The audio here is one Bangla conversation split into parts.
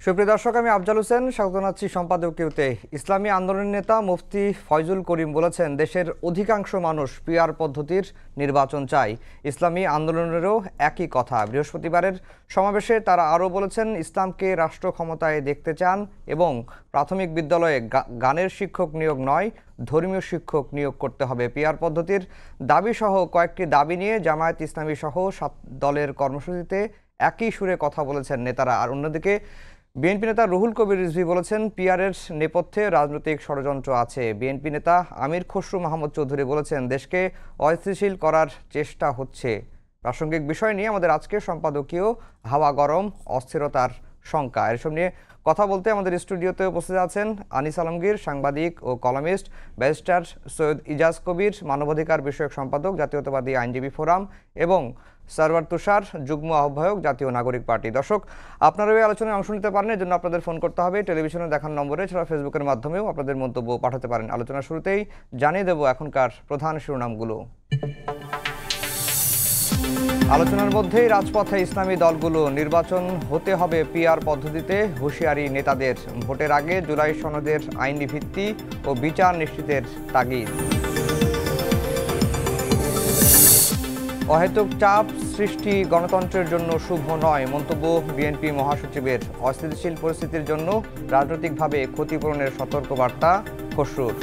সুপ্রিয় দর্শক, আমি আফজাল হোসেন, স্বাগত জানাচ্ছি সম্পাদকীয়তে। ইসলামী আন্দোলনের নেতা মুফতি ফয়জুল করিম বলেছেন, দেশের অধিকাংশ মানুষ পিআর পদ্ধতির নির্বাচন চায়। ইসলামী আন্দোলনেরও একই কথা। বৃহস্পতিবারের সমাবেশে তারা আরও বলেছেন, ইসলামকে রাষ্ট্র ক্ষমতায় দেখতে চান এবং প্রাথমিক বিদ্যালয়ে গানের শিক্ষক নিয়োগ নয়, ধর্মীয় শিক্ষক নিয়োগ করতে হবে। পিআর পদ্ধতির দাবিসহ কয়েকটি দাবি নিয়ে জামায়াত ইসলামী সহ 7 দলের কর্মসূচিতে একই সুরে কথা বলেছেন নেতারা। আর অন্যদিকে বিএনপি নেতা রুহুল কবির রিজভী বলেছেন, পিআরের নেপথ্যে রাজনৈতিক ষড়যন্ত্র আছে। বিএনপি নেতা আমির খসরু মাহমুদ চৌধুরী বলেছেন, দেশকে অস্থিতিশীল করার চেষ্টা হচ্ছে। প্রাসঙ্গিক বিষয় নিয়ে আমাদের আজকের সম্পাদকীয় হাওয়া গরম, অস্থিরতার শঙ্কা। এসব নিয়ে কথা বলতে আমাদের স্টুডিওতে উপস্থিত আছেন আনিস আলমগীর, সাংবাদিক ও কলামিস্ট, ব্যারিস্টার সৈয়দ ইজাজ কবির, মানবাধিকার বিষয়ক সম্পাদক, জাতীয়তাবাদী আইনজীবী ফোরাম, এবং সারওয়ার তুষার, যুগ্ম আহ্বায়ক, জাতীয় নাগরিক পার্টি। দর্শক, আপনারা এই আলোচনায় অংশ নিতে পারেন। এর জন্য আপনাদের ফোন করতে হবে টেলিভিশনে দেখান নম্বরে, ছাড়া ফেসবুকের মাধ্যমেও আপনাদের মন্তব্য পাঠাতে পারেন। আলোচনার শুরুতেই জানিয়ে দেব এখনকার প্রধান শিরোনামগুলো। আলোচনার মধ্যেই রাজপথে ইসলামী দলগুলো। নির্বাচন হতে হবে পিআর পদ্ধতিতে, হুঁশিয়ারি নেতাদের। ভোটের আগে জুলাই সনদের আইনি ভিত্তি ও বিচার নিশ্চিতের তাগিদ। অহেতুক চাপ সৃষ্টি গণতন্ত্রের জন্য শুভ নয়, মন্তব্য বিএনপি মহাসচিবের। অস্থিতিশীল পরিস্থিতির জন্য রাজনৈতিকভাবে ক্ষতিপূরণের সতর্কবার্তা খসরুর।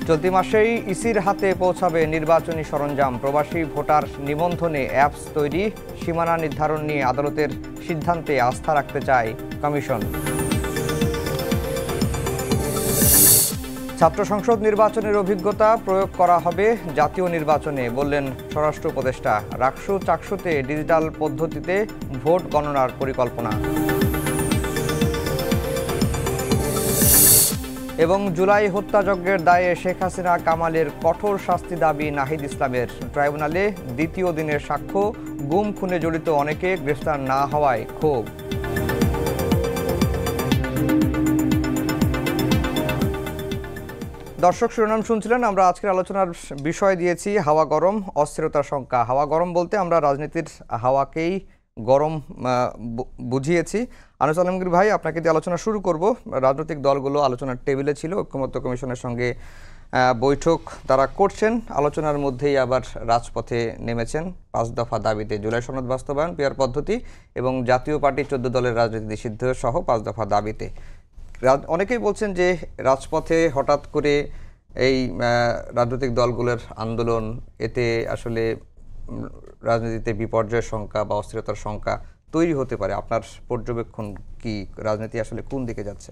চলতি মাসেই ইসির হাতে পৌঁছাবে নির্বাচনী সরঞ্জাম। প্রবাসী ভোটার নিবন্ধনে অ্যাপস তৈরি, সীমানা নির্ধারণ নিয়ে আদালতের সিদ্ধান্তে আস্থা রাখতে চায় কমিশন। ছাত্র সংসদ নির্বাচনের অভিজ্ঞতা প্রয়োগ করা হবে জাতীয় নির্বাচনে, বললেন স্বরাষ্ট্র উপদেষ্টা। রাকসু চাকসুতে ডিজিটাল পদ্ধতিতে ভোট গণনার পরিকল্পনা। এবং জুলাই হত্যাযজ্ঞের দায়ে শেখ হাসিনা কামালের কঠোর শাস্তি দাবি নাহিদ ইসলামের। ট্রাইব্যুনালে দ্বিতীয় দিনের সাক্ষ্য, গুম খুনে জড়িত অনেকে গ্রেফতার না হওয়ায় ক্ষোভ। দর্শক, শিরোনাম শুনছিলেন। আমরা আজকের আলোচনার বিষয় দিয়েছি হাওয়া গরম, অস্থিরতার শঙ্কা। হাওয়া গরম বলতে আমরা রাজনীতির হাওয়াকেই গরম বুঝিয়েছি। আনিস আলমগীর ভাই, আপনাকে দিয়ে আলোচনা শুরু করব। রাজনৈতিক দলগুলো আলোচনার টেবিলে ছিল, ঐক্যমত্য কমিশনের সঙ্গে বৈঠক তারা করছেন। আলোচনার মধ্যেই আবার রাজপথে নেমেছেন 5 দফা দাবিতে। জুলাই সনদ বাস্তবায়ন, পিআর পদ্ধতি এবং জাতীয় পার্টি 14 দলের রাজনীতি নিষিদ্ধ সহ 5 দফা দাবিতে। অনেকেই বলছেন যে রাজপথে হঠাৎ করে এই রাজনৈতিক দলগুলোর আন্দোলন, এতে আসলে রাজনীতিতে বিপর্যয়ের সংখ্যা বা অস্থিরতার সংখ্যা তৈরি হতে পারে। আপনার পর্যবেক্ষণ কি? রাজনীতি আসলে কোন দিকে যাচ্ছে?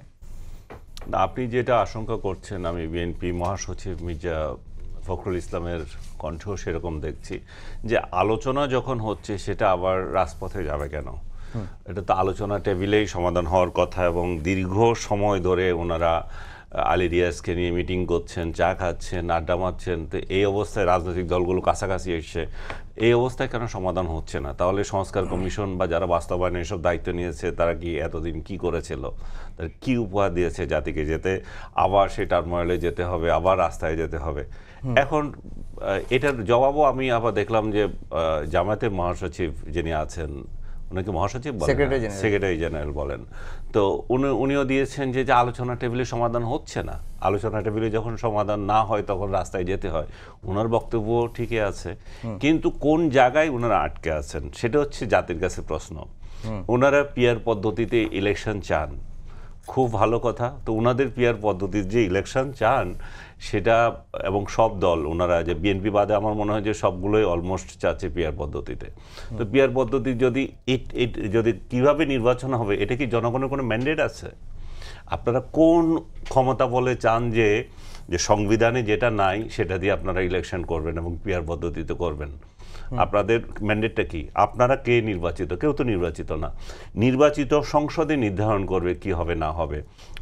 আপনি যেটা আশঙ্কা করছেন, আমি বিএনপি মহাসচিব মির্জা ফখরুল ইসলামের কণ্ঠ সেরকম দেখছি যে আলোচনা যখন হচ্ছে সেটা আবার রাজপথে যাবে কেন? এটা তো আলোচনা টেবিলেই সমাধান হওয়ার কথা, এবং দীর্ঘ সময় ধরে ওনারা আলী রিয়াজকে নিয়ে মিটিং করছেন, চা খাচ্ছেন, আড্ডা মারছেন। তো এই অবস্থায় রাজনৈতিক দলগুলো কাছাকাছি এসছে, এই অবস্থায় কেন সমাধান হচ্ছে না? তাহলে সংস্কার কমিশন বা যারা বাস্তবায়নে এসব দায়িত্ব নিয়েছে তারা কি এতদিন কি করেছিল, তার কি উপহার দিয়েছে জাতিকে, যেতে আবার সেই টার্মোয়েলে যেতে হবে, আবার রাস্তায় যেতে হবে? এখন এটার জবাবও আমি আবার দেখলাম যে জামায়াতের মহাসচিব যিনি আছেন, ওনাকে মহাসচিব বলেন, সেক্রেটারি জেনারেল বলেন, তো উনিও দিয়েছেন যে আলোচনা টেবিলে সমাধান হচ্ছে না। আলোচনা টেবিলে যখন সমাধান না হয় তখন রাস্তায় যেতে হয়। ওনার বক্তব্য ঠিকই আছে, কিন্তু কোন জায়গায় ওনারা আটকে আছেন সেটা হচ্ছে জাতির কাছে প্রশ্ন। ওনারা পিআর পদ্ধতিতে ইলেকশন চান, খুব ভালো কথা। তো ওনাদের পিআর পদ্ধতির যে ইলেকশন চান সেটা, এবং সব দল, ওনারা যে বিএনপি বাদে আমার মনে হয় যে সবগুলোই অলমোস্ট চাচ্ছে পিআর পদ্ধতিতে। তো পিআর পদ্ধতি যদি কিভাবে নির্বাচন হবে, এটা কি জনগণের কোনো ম্যান্ডেট আছে? আপনারা কোন ক্ষমতা বলে চান যে সংবিধানে যেটা নাই সেটা দিয়ে আপনারা ইলেকশন করবেন এবং পিআর পদ্ধতিতে করবেন? আপনাদের ম্যান্ডেটটা কি? আপনারা কে নির্বাচিত? কেউ তো নির্বাচিত না। নির্বাচিত সংসদে নির্ধারণ করবে কি হবে না হবে।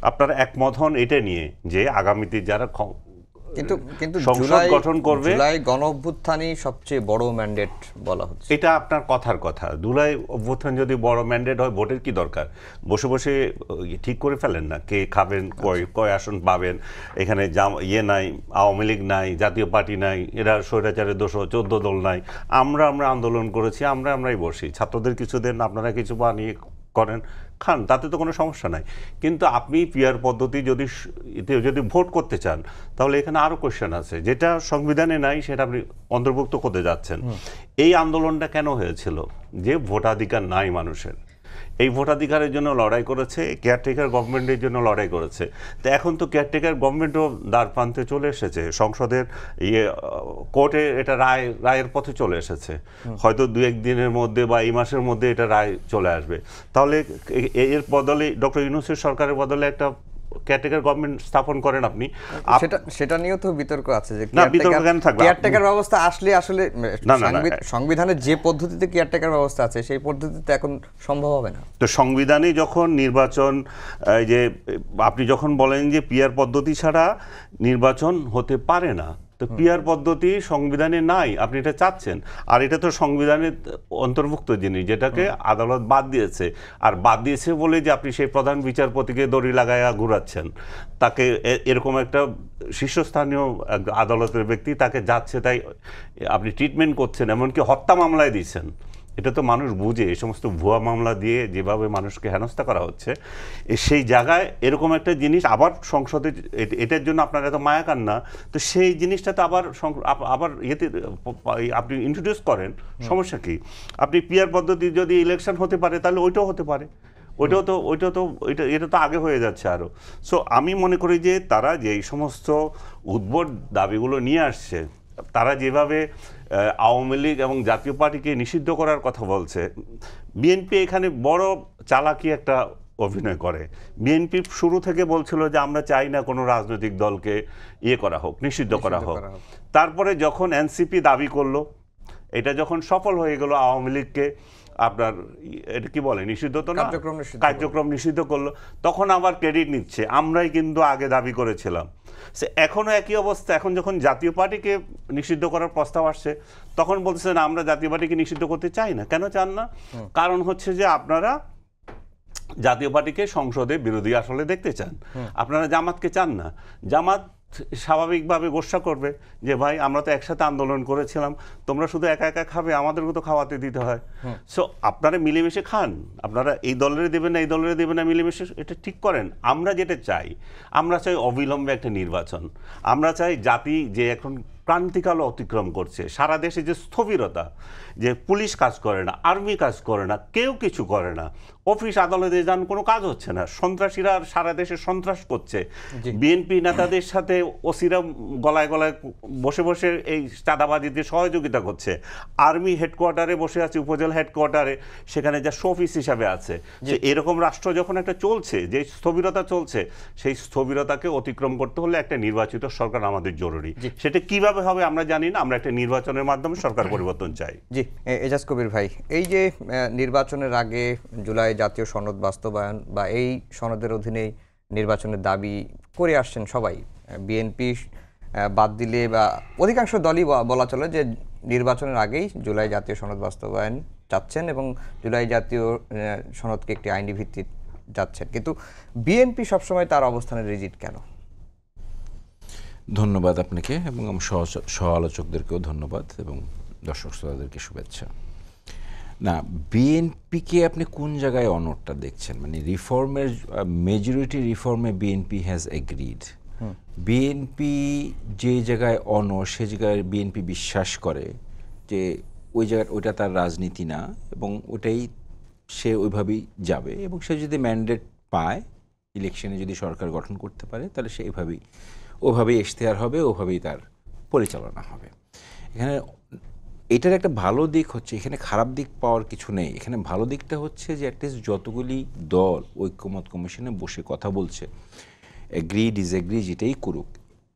আপনারা একমত হন এটা নিয়ে যে আগামীতে যারা কিন্তু কিন্তু সংসদ গঠন করবে। জুলাই গণ অভ্যুত্থানই সবচেয়ে বড় ম্যান্ডেট বলা হচ্ছে। এটা আপনার কথার কথা। জুলাই অভ্যুত্থান যদি বড় ম্যান্ডেট হয়, ভোটের কি দরকার? বসে বসে ঠিক করে ফেলেন না কে খাবেন, কয় আসন পাবেন। এখানে নাই, আওয়ামী লীগ নাই, জাতীয় পার্টি নাই, এরা স্বৈরাচারের 214 দল নাই। আমরা আন্দোলন করেছি, আমরাই বসি। ছাত্রদের কিছু দেন, আপনারা কিছু বানিয়ে করেন, খান, তাতে তো কোনো সমস্যা নাই। কিন্তু আপনি পিআর পদ্ধতি যদি ভোট করতে চান, তাহলে এখানে আরো কোয়েশ্চেন আছে, যেটা সংবিধানে নাই, সেটা আপনি অন্তর্ভুক্ত করতে যাচ্ছেন। এই আন্দোলনটা কেন হয়েছিল? যে ভোটাধিকার নাই মানুষের, এই ভোটাধিকারের জন্য লড়াই করেছে, কেয়ারটেকার গভর্নমেন্টের জন্য লড়াই করেছে। তো এখন তো কেয়ারটেকার গভর্নমেন্টও দ্বার প্রান্তে চলে এসেছে, সংসদের কোর্টে এটা রায়ের পথে চলে এসেছে। হয়তো 2-1 দিনের মধ্যে বা এই মাসের মধ্যে এটা রায় চলে আসবে। তাহলে এর বদলে ডক্টর ইউনূসের সরকারের বদলে একটা কেয়ারটেকার গভর্নমেন্ট স্থাপন করেন আপনি। সেটা নিয়েও তো বিতর্ক আছে যে কেয়ারটেকার ব্যবস্থা আসলে সংবিধানের যে পদ্ধতিতে কেয়ারটেকার ব্যবস্থা আছে সেই পদ্ধতিতে এখন সম্ভব হবে না। তো সংবিধানে যখন নির্বাচন, যে আপনি যখন বলেন যে পিআর পদ্ধতি ছাড়া নির্বাচন হতে পারে না, তো পিআর পদ্ধতি সংবিধানে নাই, আপনি এটা চাচ্ছেন। আর এটা তো সংবিধানের অন্তর্ভুক্ত জিনিস, যেটাকে আদালত বাদ দিয়েছে। আর বাদ দিয়েছে বলে যে আপনি সেই প্রধান বিচারপতিকে দড়ি লাগায়া ঘুরাচ্ছেন, তাকে এরকম একটা শীর্ষস্থানীয় আদালতের ব্যক্তি, তাকে যাচ্ছে তাই আপনি ট্রিটমেন্ট করছেন, এমনকি হত্যা মামলায় দিচ্ছেন। এটা তো মানুষ বুঝে, এই সমস্ত ভুয়া মামলা দিয়ে যেভাবে মানুষকে হেনস্থা করা হচ্ছে, সেই জায়গায় এরকম একটা জিনিস আবার সংসদে, এটার জন্য আপনার এত মায়া কান্না, তো সেই জিনিসটা তো আবার ইয়েতে আপনি ইন্ট্রোডিউস করেন, সমস্যা কি? আপনি পিআর পদ্ধতি যদি ইলেকশন হতে পারে, তাহলে ওইটাও হতে পারে। এটা তো আগে হয়ে যাচ্ছে আরো। সো আমি মনে করি যে তারা যে এই সমস্ত উদ্ভট দাবিগুলো নিয়ে আসছে, তারা যেভাবে আওয়ামী লীগ এবং জাতীয় পার্টিকে নিষিদ্ধ করার কথা বলছে, বিএনপি এখানে বড় চালাকি একটা অভিনয় করে। বিএনপি শুরু থেকে বলছিল যে আমরা চাই না কোনো রাজনৈতিক দলকে করা হোক, নিষিদ্ধ করা হোক। তারপরে যখন এনসিপি দাবি করলো, এটা যখন সফল হয়ে গেল, আওয়ামী লীগকে আপনার এটা কি বলে, নিষিদ্ধ তো না, কার্যক্রম নিষিদ্ধ করলো, তখন আবার ক্রেডিট নিচ্ছে আমরাই কিন্তু আগে দাবি করেছিলাম। এখনো একই অবস্থা। এখন যখন জাতীয় পার্টিকে নিষিদ্ধ করার প্রস্তাব আসছে, তখন বলতেছেন আমরা জাতীয় পার্টিকে নিষিদ্ধ করতে চাই না। কেন চান না? কারণ হচ্ছে যে আপনারা জাতীয় পার্টিকে সংসদে বিরোধী আসলে দেখতে চান, আপনারা জামাতকে চান না। জামাত স্বাভাবিকভাবে গোসা করবে যে ভাই আমরা তো একসাথে আন্দোলন করেছিলাম, তোমরা শুধু একা একা খাবে, আমাদেরকে তো খাওয়াতে দিতে হয়। সো আপনারা মিলেমিশে খান, আপনারা এই দলের দেবেন না, এই দলের দেবেন না, মিলেমিশে এটা ঠিক করেন। আমরা যেটা চাই, আমরা চাই অবিলম্বে একটা নির্বাচন। আমরা চাই জাতি যে এখন ক্রান্তিকাল অতিক্রম করছে, সারা দেশে যে স্থবিরতা, যে পুলিশ কাজ করে না, আর্মি কাজ করে না, কেউ কিছু করে না, অফিস আদালতে যান কোনো কাজ হচ্ছে না, সন্ত্রাসীরা সারা দেশে সন্ত্রাস করছে, বিএনপি নেতাদের সাথে ওসিরা গলায় গলায় বসে বসে এই চাঁদাবাজিতে সহযোগিতা করছে, আর্মি হেডকোয়ার্টারে বসে আছে, উপজেলা হেডকোয়ার্টারে, সেখানে যা অফিস হিসাবে আছে। যে এরকম রাষ্ট্র যখন একটা চলছে, যে স্থবিরতা চলছে, সেই স্থবিরতাকে অতিক্রম করতে হলে একটা নির্বাচিত সরকার আমাদের জরুরি। সেটা কিভাবে হবে আমরা জানি না, আমরা একটা নির্বাচনের মাধ্যমে সরকার পরিবর্তন চাই। জি, এজাজ কবির ভাই, এই যে নির্বাচনের আগে জুলাই জাতীয় সনদ বাস্তবায়ন বা এই সনদের অধীনে নির্বাচনের দাবি করে আসছেন সবাই, বিএনপি বাদ দিলে বা অধিকাংশ দলই বলা চলে যে নির্বাচনের আগেই জুলাই জাতীয় সনদ বাস্তবায়ন চাচ্ছেন এবং জুলাই জাতীয় সনদকে একটি আইনি ভিত্তি যাচ্ছেন, কিন্তু বিএনপি সবসময় তার অবস্থানে রিজিড কেন? ধন্যবাদ আপনাকে এবং আমার সহ আলোচকদেরকেও ধন্যবাদ এবং দর্শক শ্রোতাদেরকে শুভেচ্ছা। না, বিএনপিকে আপনি কোন জায়গায় অনড়টা দেখছেন? মানে রিফর্মের মেজরিটি রিফর্মে বিএনপি হ্যাজ এগ্রিড। বিএনপি যে জায়গায় অনড়, সে জায়গায় বিএনপি বিশ্বাস করে যে ওই জায়গায় ওইটা তার রাজনীতি না এবং ওটাই সে ওইভাবেই যাবে, এবং সে যদি ম্যান্ডেট পায়, ইলেকশনে যদি সরকার গঠন করতে পারে, তাহলে সে ওভাবেই ইশতেহার হবে, ওভাবেই তার পরিচালনা হবে। এখানে এটার একটা ভালো দিক হচ্ছে, এখানে খারাপ দিক পাওয়ার কিছু নেই। এখানে ভালো দিকটা হচ্ছে যে অ্যাটলিস্ট যতগুলি দল ঐক্যমত কমিশনে বসে কথা বলছে, এগ্রি ডিসএগ্রি যেটাই করুক,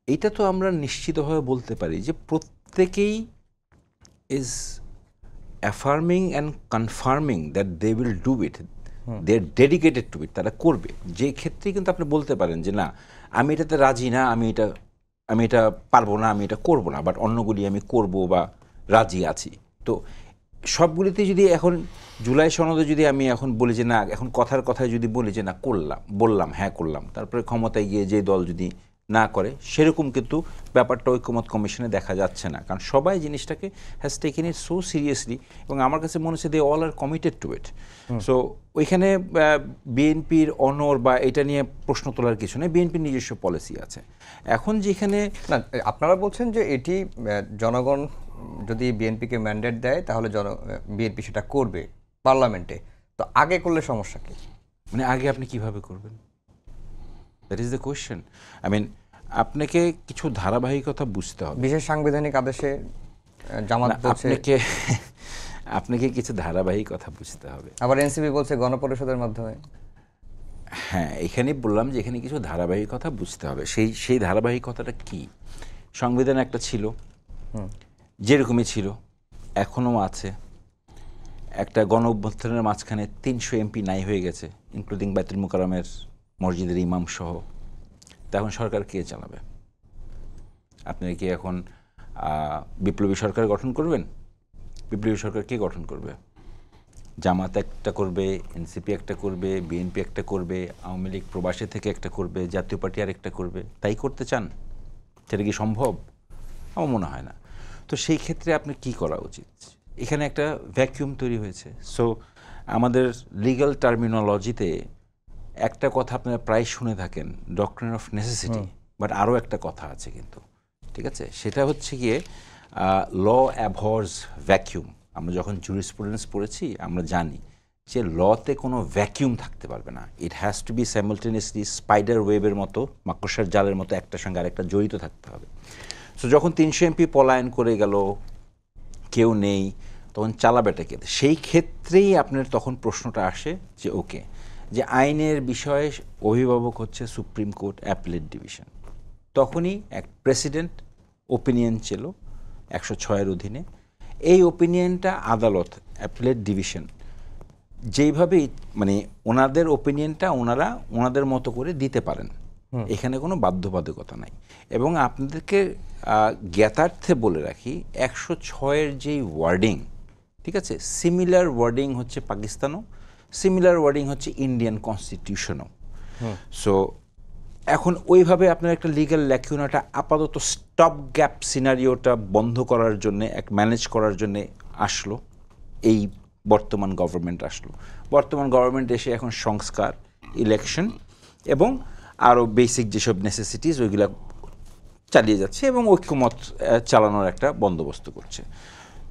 এইটা তো আমরা নিশ্চিতভাবে বলতে পারি যে প্রত্যেকেই is affirming and confirming that they will do it, they are dedicated to it, তারা করবে। যে ক্ষেত্রে কিন্তু আপনি বলতে পারেন যে না, আমি এটাতে রাজি না, আমি এটা আমি এটা পারবো না, আমি এটা করব না, বাট অন্যগুলি আমি করব বা রাজি আছি। তো সবগুলিতে যদি এখন জুলাই সনদে যদি আমি এখন বলি যে না, এখন কথার কথায় যদি বলি যে না বললাম হ্যাঁ করলাম, তারপরে ক্ষমতায় গিয়ে যে দল যদি না করে, সেরকম কিন্তু ব্যাপারটা ঐকমত্য কমিশনে দেখা যাচ্ছে না, কারণ সবাই জিনিসটাকে has taken it so seriously, এবং আমার কাছে মনে হচ্ছে they all are committed to it. So ওইখানে বিএনপির অনর বা এটা নিয়ে প্রশ্ন তোলার কিছু নেই, বিএনপির নিজস্ব পলিসি আছে। এখন যেখানে না, আপনারা বলছেন যে এটি জনগণ যদি বিএনপিকে ম্যান্ডেট দেয় তাহলে বিএনপি সেটা করবে পার্লামেন্টে, তো আগে করলে সমস্যা কি? মানে আগে আপনি কিভাবে করবেন, that is the question. I mean আপনাকে কিছু ধারাবাহিকতা বুঝতে হবে। বিশেষ সাংবিধানিক আদেশে জামাত বলছে, আপনাকে কিছু ধারাবাহিকতা বুঝতে হবে। আবার এনসিপি বলছে গণপরিষদের মাধ্যমে। হ্যাঁ, এখানে বললাম যে এখানে কিছু ধারাবাহিকতা বুঝতে হবে। সেই ধারাবাহিকতাটা কি? সংবিধান একটা ছিল, যেরকমই ছিল এখনও আছে। একটা গণ অভ্যুত্থানের মাঝখানে 300 এমপি নাই হয়ে গেছে, ইনক্লুডিং বাইতুল মুকাররমের মসজিদের ইমাম সহ। তখন সরকার কে চালাবে? আপনারা কি এখন বিপ্লবী সরকার গঠন করবেন? বিপ্লবী সরকার কে গঠন করবে? জামাত একটা করবে, এনসিপি একটা করবে, বিএনপি একটা করবে, আওয়ামী লীগ প্রবাসী থেকে একটা করবে, জাতীয় পার্টি আর একটা করবে। তাই করতে চান? সেটা কি সম্ভব? আমার মনে হয় না। তো সেই ক্ষেত্রে আপনার কি করা উচিত? এখানে একটা ভ্যাকিউম তৈরি হয়েছে। সো আমাদের লিগ্যাল টার্মিনোলজিতে একটা কথা আপনারা প্রায় শুনে থাকেন, ডক্ট্রিন অফ নেসেসিটি, বাট আরও একটা কথা আছে কিন্তু, ঠিক আছে? সেটা হচ্ছে গিয়ে ল অ্যাভর্স ভ্যাকিউম। আমরা যখন জুরিসপ্রুডেন্স পড়েছি আমরা জানি যে লতে কোনো ভ্যাকিউম থাকতে পারবে না। It has to be simultaneously spider ওয়েবের মতো, মাকড়সার জালের মতো একটার সঙ্গে আরেকটা জড়িত থাকতে হবে। সো যখন 300 এমপি পলায়ন করে গেল, কেউ নেই, তখন চালাবেটা কে? সেই ক্ষেত্রেই আপনার তখন প্রশ্নটা আসে যে ওকে, যে আইনের বিষয়ে অভিভাবক হচ্ছে সুপ্রিম কোর্ট অ্যাপিলেট ডিভিশন। তখনই এক প্রেসিডেন্ট ওপিনিয়ন ছিল 106-এর অধীনে। এই ওপিনিয়নটা আদালত অ্যাপিলেট ডিভিশন যেইভাবে মানে ওনাদের ওপিনিয়নটা ওনাদের মতো করে দিতে পারেন, এখানে কোনো বাধ্যবাধকতা নাই। এবং আপনাদেরকে জ্ঞাতার্থে বলে রাখি, 106-এর যেই ওয়ার্ডিং, ঠিক আছে, সিমিলার ওয়ার্ডিং হচ্ছে পাকিস্তানও, সিমিলার ওয়ার্ডিং হচ্ছে ইন্ডিয়ান কনস্টিটিউশনও। সো এখন ওইভাবে আপনার একটা লিগ্যাল ল্যাকিউনাটা আপাতত স্টপ গ্যাপ সিনারিওটা বন্ধ করার জন্যে, ম্যানেজ করার জন্যে আসলো এই বর্তমান গভর্নমেন্ট আসলো। বর্তমান গভর্নমেন্ট এসে এখন সংস্কার, ইলেকশন এবং আরও বেসিক যেসব নেসেসিটিস ওইগুলা চালিয়ে যাচ্ছে এবং ঐক্যমত চালানোর একটা বন্দোবস্ত করছে।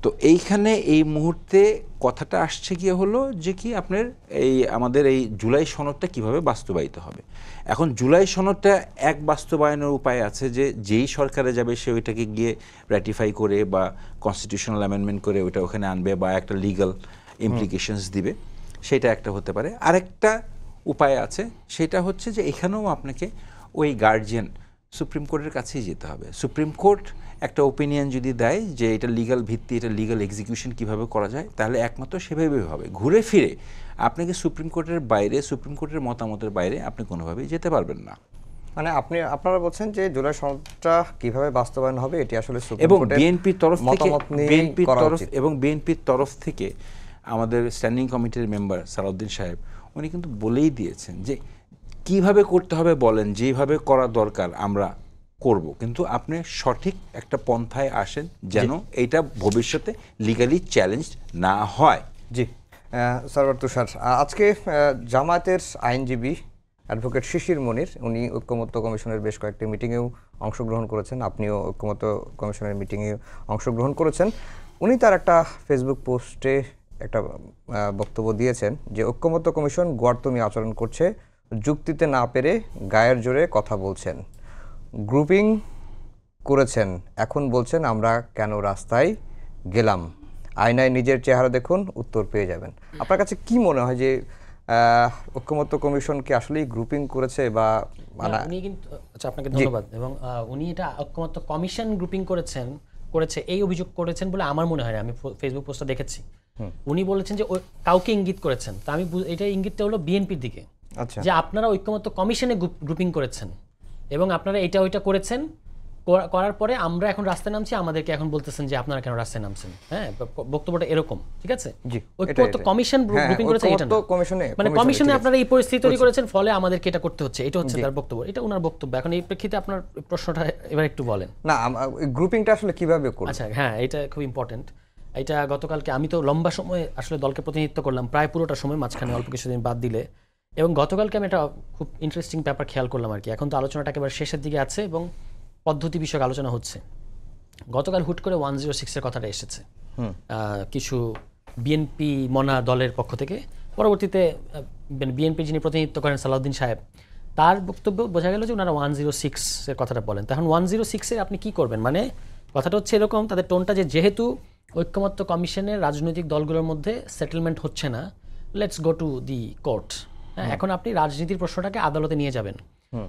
তো এইখানে এই মুহূর্তে কথাটা আসছে গিয়ে হলো যে কি আপনার আমাদের এই জুলাই সনদটা কিভাবে বাস্তবায়িত হবে। এখন জুলাই সনদটা এক বাস্তবায়নের উপায় আছে যে যেই সরকারে যাবে সে ওইটাকে গিয়ে র্যাটিফাই করে বা কনস্টিটিউশনাল অ্যামেন্ডমেন্ট করে ওইটা ওখানে আনবে বা একটা লিগ্যাল ইমপ্লিকেশনস দিবে, সেটা একটা হতে পারে। আরেকটা উপায় আছে, সেটা হচ্ছে যে এখানেও আপনাকে ওই গার্জিয়ান সুপ্রিম কোর্টের কাছেই যেতে হবে। সুপ্রিম কোর্ট একটা ওপিনিয়ন যদি দেয় যে এটা লিগ্যাল ভিত্তি, এটা লিগ্যাল এক্সিকিউশন কিভাবে করা যায়, তাহলে একমাত্র সেভাবেই হবে। ঘুরে ফিরে আপনাকে সুপ্রিম কোর্টের বাইরে, সুপ্রিম কোর্টের মতামতের বাইরে আপনি কোনোভাবেই যেতে পারবেন না। মানে আপনারা বলছেন যে জুলাই সনদটা কিভাবে বাস্তবায়ন হবে এটি আসলে সুপ্রিম এবং কোর্টের বিএনপির তরফ থেকে এবং বিএনপির তরফ থেকে আমাদের স্ট্যান্ডিং কমিটির মেম্বার সালাউদ্দিন সাহেব উনি কিন্তু বলেই দিয়েছেন যে কিভাবে করতে হবে বলেন, যেভাবে করা দরকার আমরা করব, কিন্তু আপনি সঠিক একটা পন্থায় আসেন যেন এইটা ভবিষ্যতে লিগালি চ্যালেঞ্জ না হয়। জি সারওয়ার তুষার, আজকে জামায়াতের আইনজীবী অ্যাডভোকেট শিশির মনির উনি ঐক্যমত্য কমিশনের বেশ কয়েকটি মিটিংয়েও অংশগ্রহণ করেছেন, আপনিও ঐক্যমত্য কমিশনের মিটিংয়ে অংশগ্রহণ করেছেন। উনি তার একটা ফেসবুক পোস্টে একটা বক্তব্য দিয়েছেন যে ঐক্যমত্য কমিশন গোয়ার্তমি আচরণ করছে, যুক্তিতে না পেরে গায়ের জোরে কথা বলছেন, গ্রুপিং করেছেন, এখন বলছেন আমরা কেন রাস্তায় গেলাম, আয়নায় নিজের চেহারা দেখুন, উত্তর পেয়ে যাবেন। আপনার কাছে কি মনে হয় যে ঐক্যমত্য কমিশন কি আসলেই গ্রুপিং করেছে বা উনি কিন্তু আচ্ছা আপনাকে ধন্যবাদ। এবং উনি এটা ঐক্যমত্য কমিশন গ্রুপিং করেছে এই অভিযোগ করেছেন বলে আমার মনে হয় না। আমি ফেসবুক পোস্টটা দেখেছি, উনি বলেছেন যে কাউকে ইঙ্গিত করেছেন। তা আমি এটা ইঙ্গিতটা হলো বিএনপির দিকে, যে আপনারা ঐক্যমত্য কমিশনে গ্রুপিং করেছেন এবং আপনারা এটা ওইটা করেছেন করার পরে আমরা এখন রাস্তায় নামছি, আমাদেরকে এখন বলতেছেন যে আপনারা কেন রাস্তায় নামছেন। হ্যাঁ, বক্তব্যটা এরকম, ঠিক আছে। জি, ঐক্যমত্য কমিশন গ্রুপিং করেছে, এটা না। মানে কমিশনে আপনারা এই পরিস্থিতি তৈরি করেছেন, ফলে আমাদেরকে এটা করতে হচ্ছে, এটা হচ্ছে তার বক্তব্য, এটা ওনার বক্তব্য। এখন এই প্রেক্ষিতে আপনার প্রশ্নটা এবার একটু বলেন। না, গ্রুপিংটা আসলে কিভাবে করব? আচ্ছা, হ্যাঁ, এটা খুব ইম্পর্টেন্ট। এটা গতকালকে আমি তো লম্বা সময় আসলে দলকে প্রতিনিধিত্ব করলাম, প্রায় পুরোটা সময়, মাঝখানে অল্প কিছুদিন বাদ দিলে। এবং গতকালকে আমি একটা খুব ইন্টারেস্টিং ব্যাপার খেয়াল করলাম আর কি। এখন তো আলোচনাটা একেবারে শেষের দিকে আছে এবং পদ্ধতি বিষয়ক আলোচনা হচ্ছে। গতকাল হুট করে 106-এর কথাটা এসেছে কিছু বিএনপি মনা দলের পক্ষ থেকে। পরবর্তীতে বিএনপি যিনি প্রতিনিধিত্ব করেন সালাউদ্দিন সাহেব, তার বক্তব্য বোঝা গেল যে ওনারা 106-এর কথাটা বলেন। তখন 106-এ আপনি কি করবেন? মানে কথাটা হচ্ছে এরকম, তাদের টোনটা যে যেহেতু ঐক্যমত্য কমিশনের রাজনৈতিক দলগুলোর মধ্যে সেটেলমেন্ট হচ্ছে না, let's go to the court. এখন আপনি রাজনীতির প্রশ্নটাকে আদালতে নিয়ে যাবেন।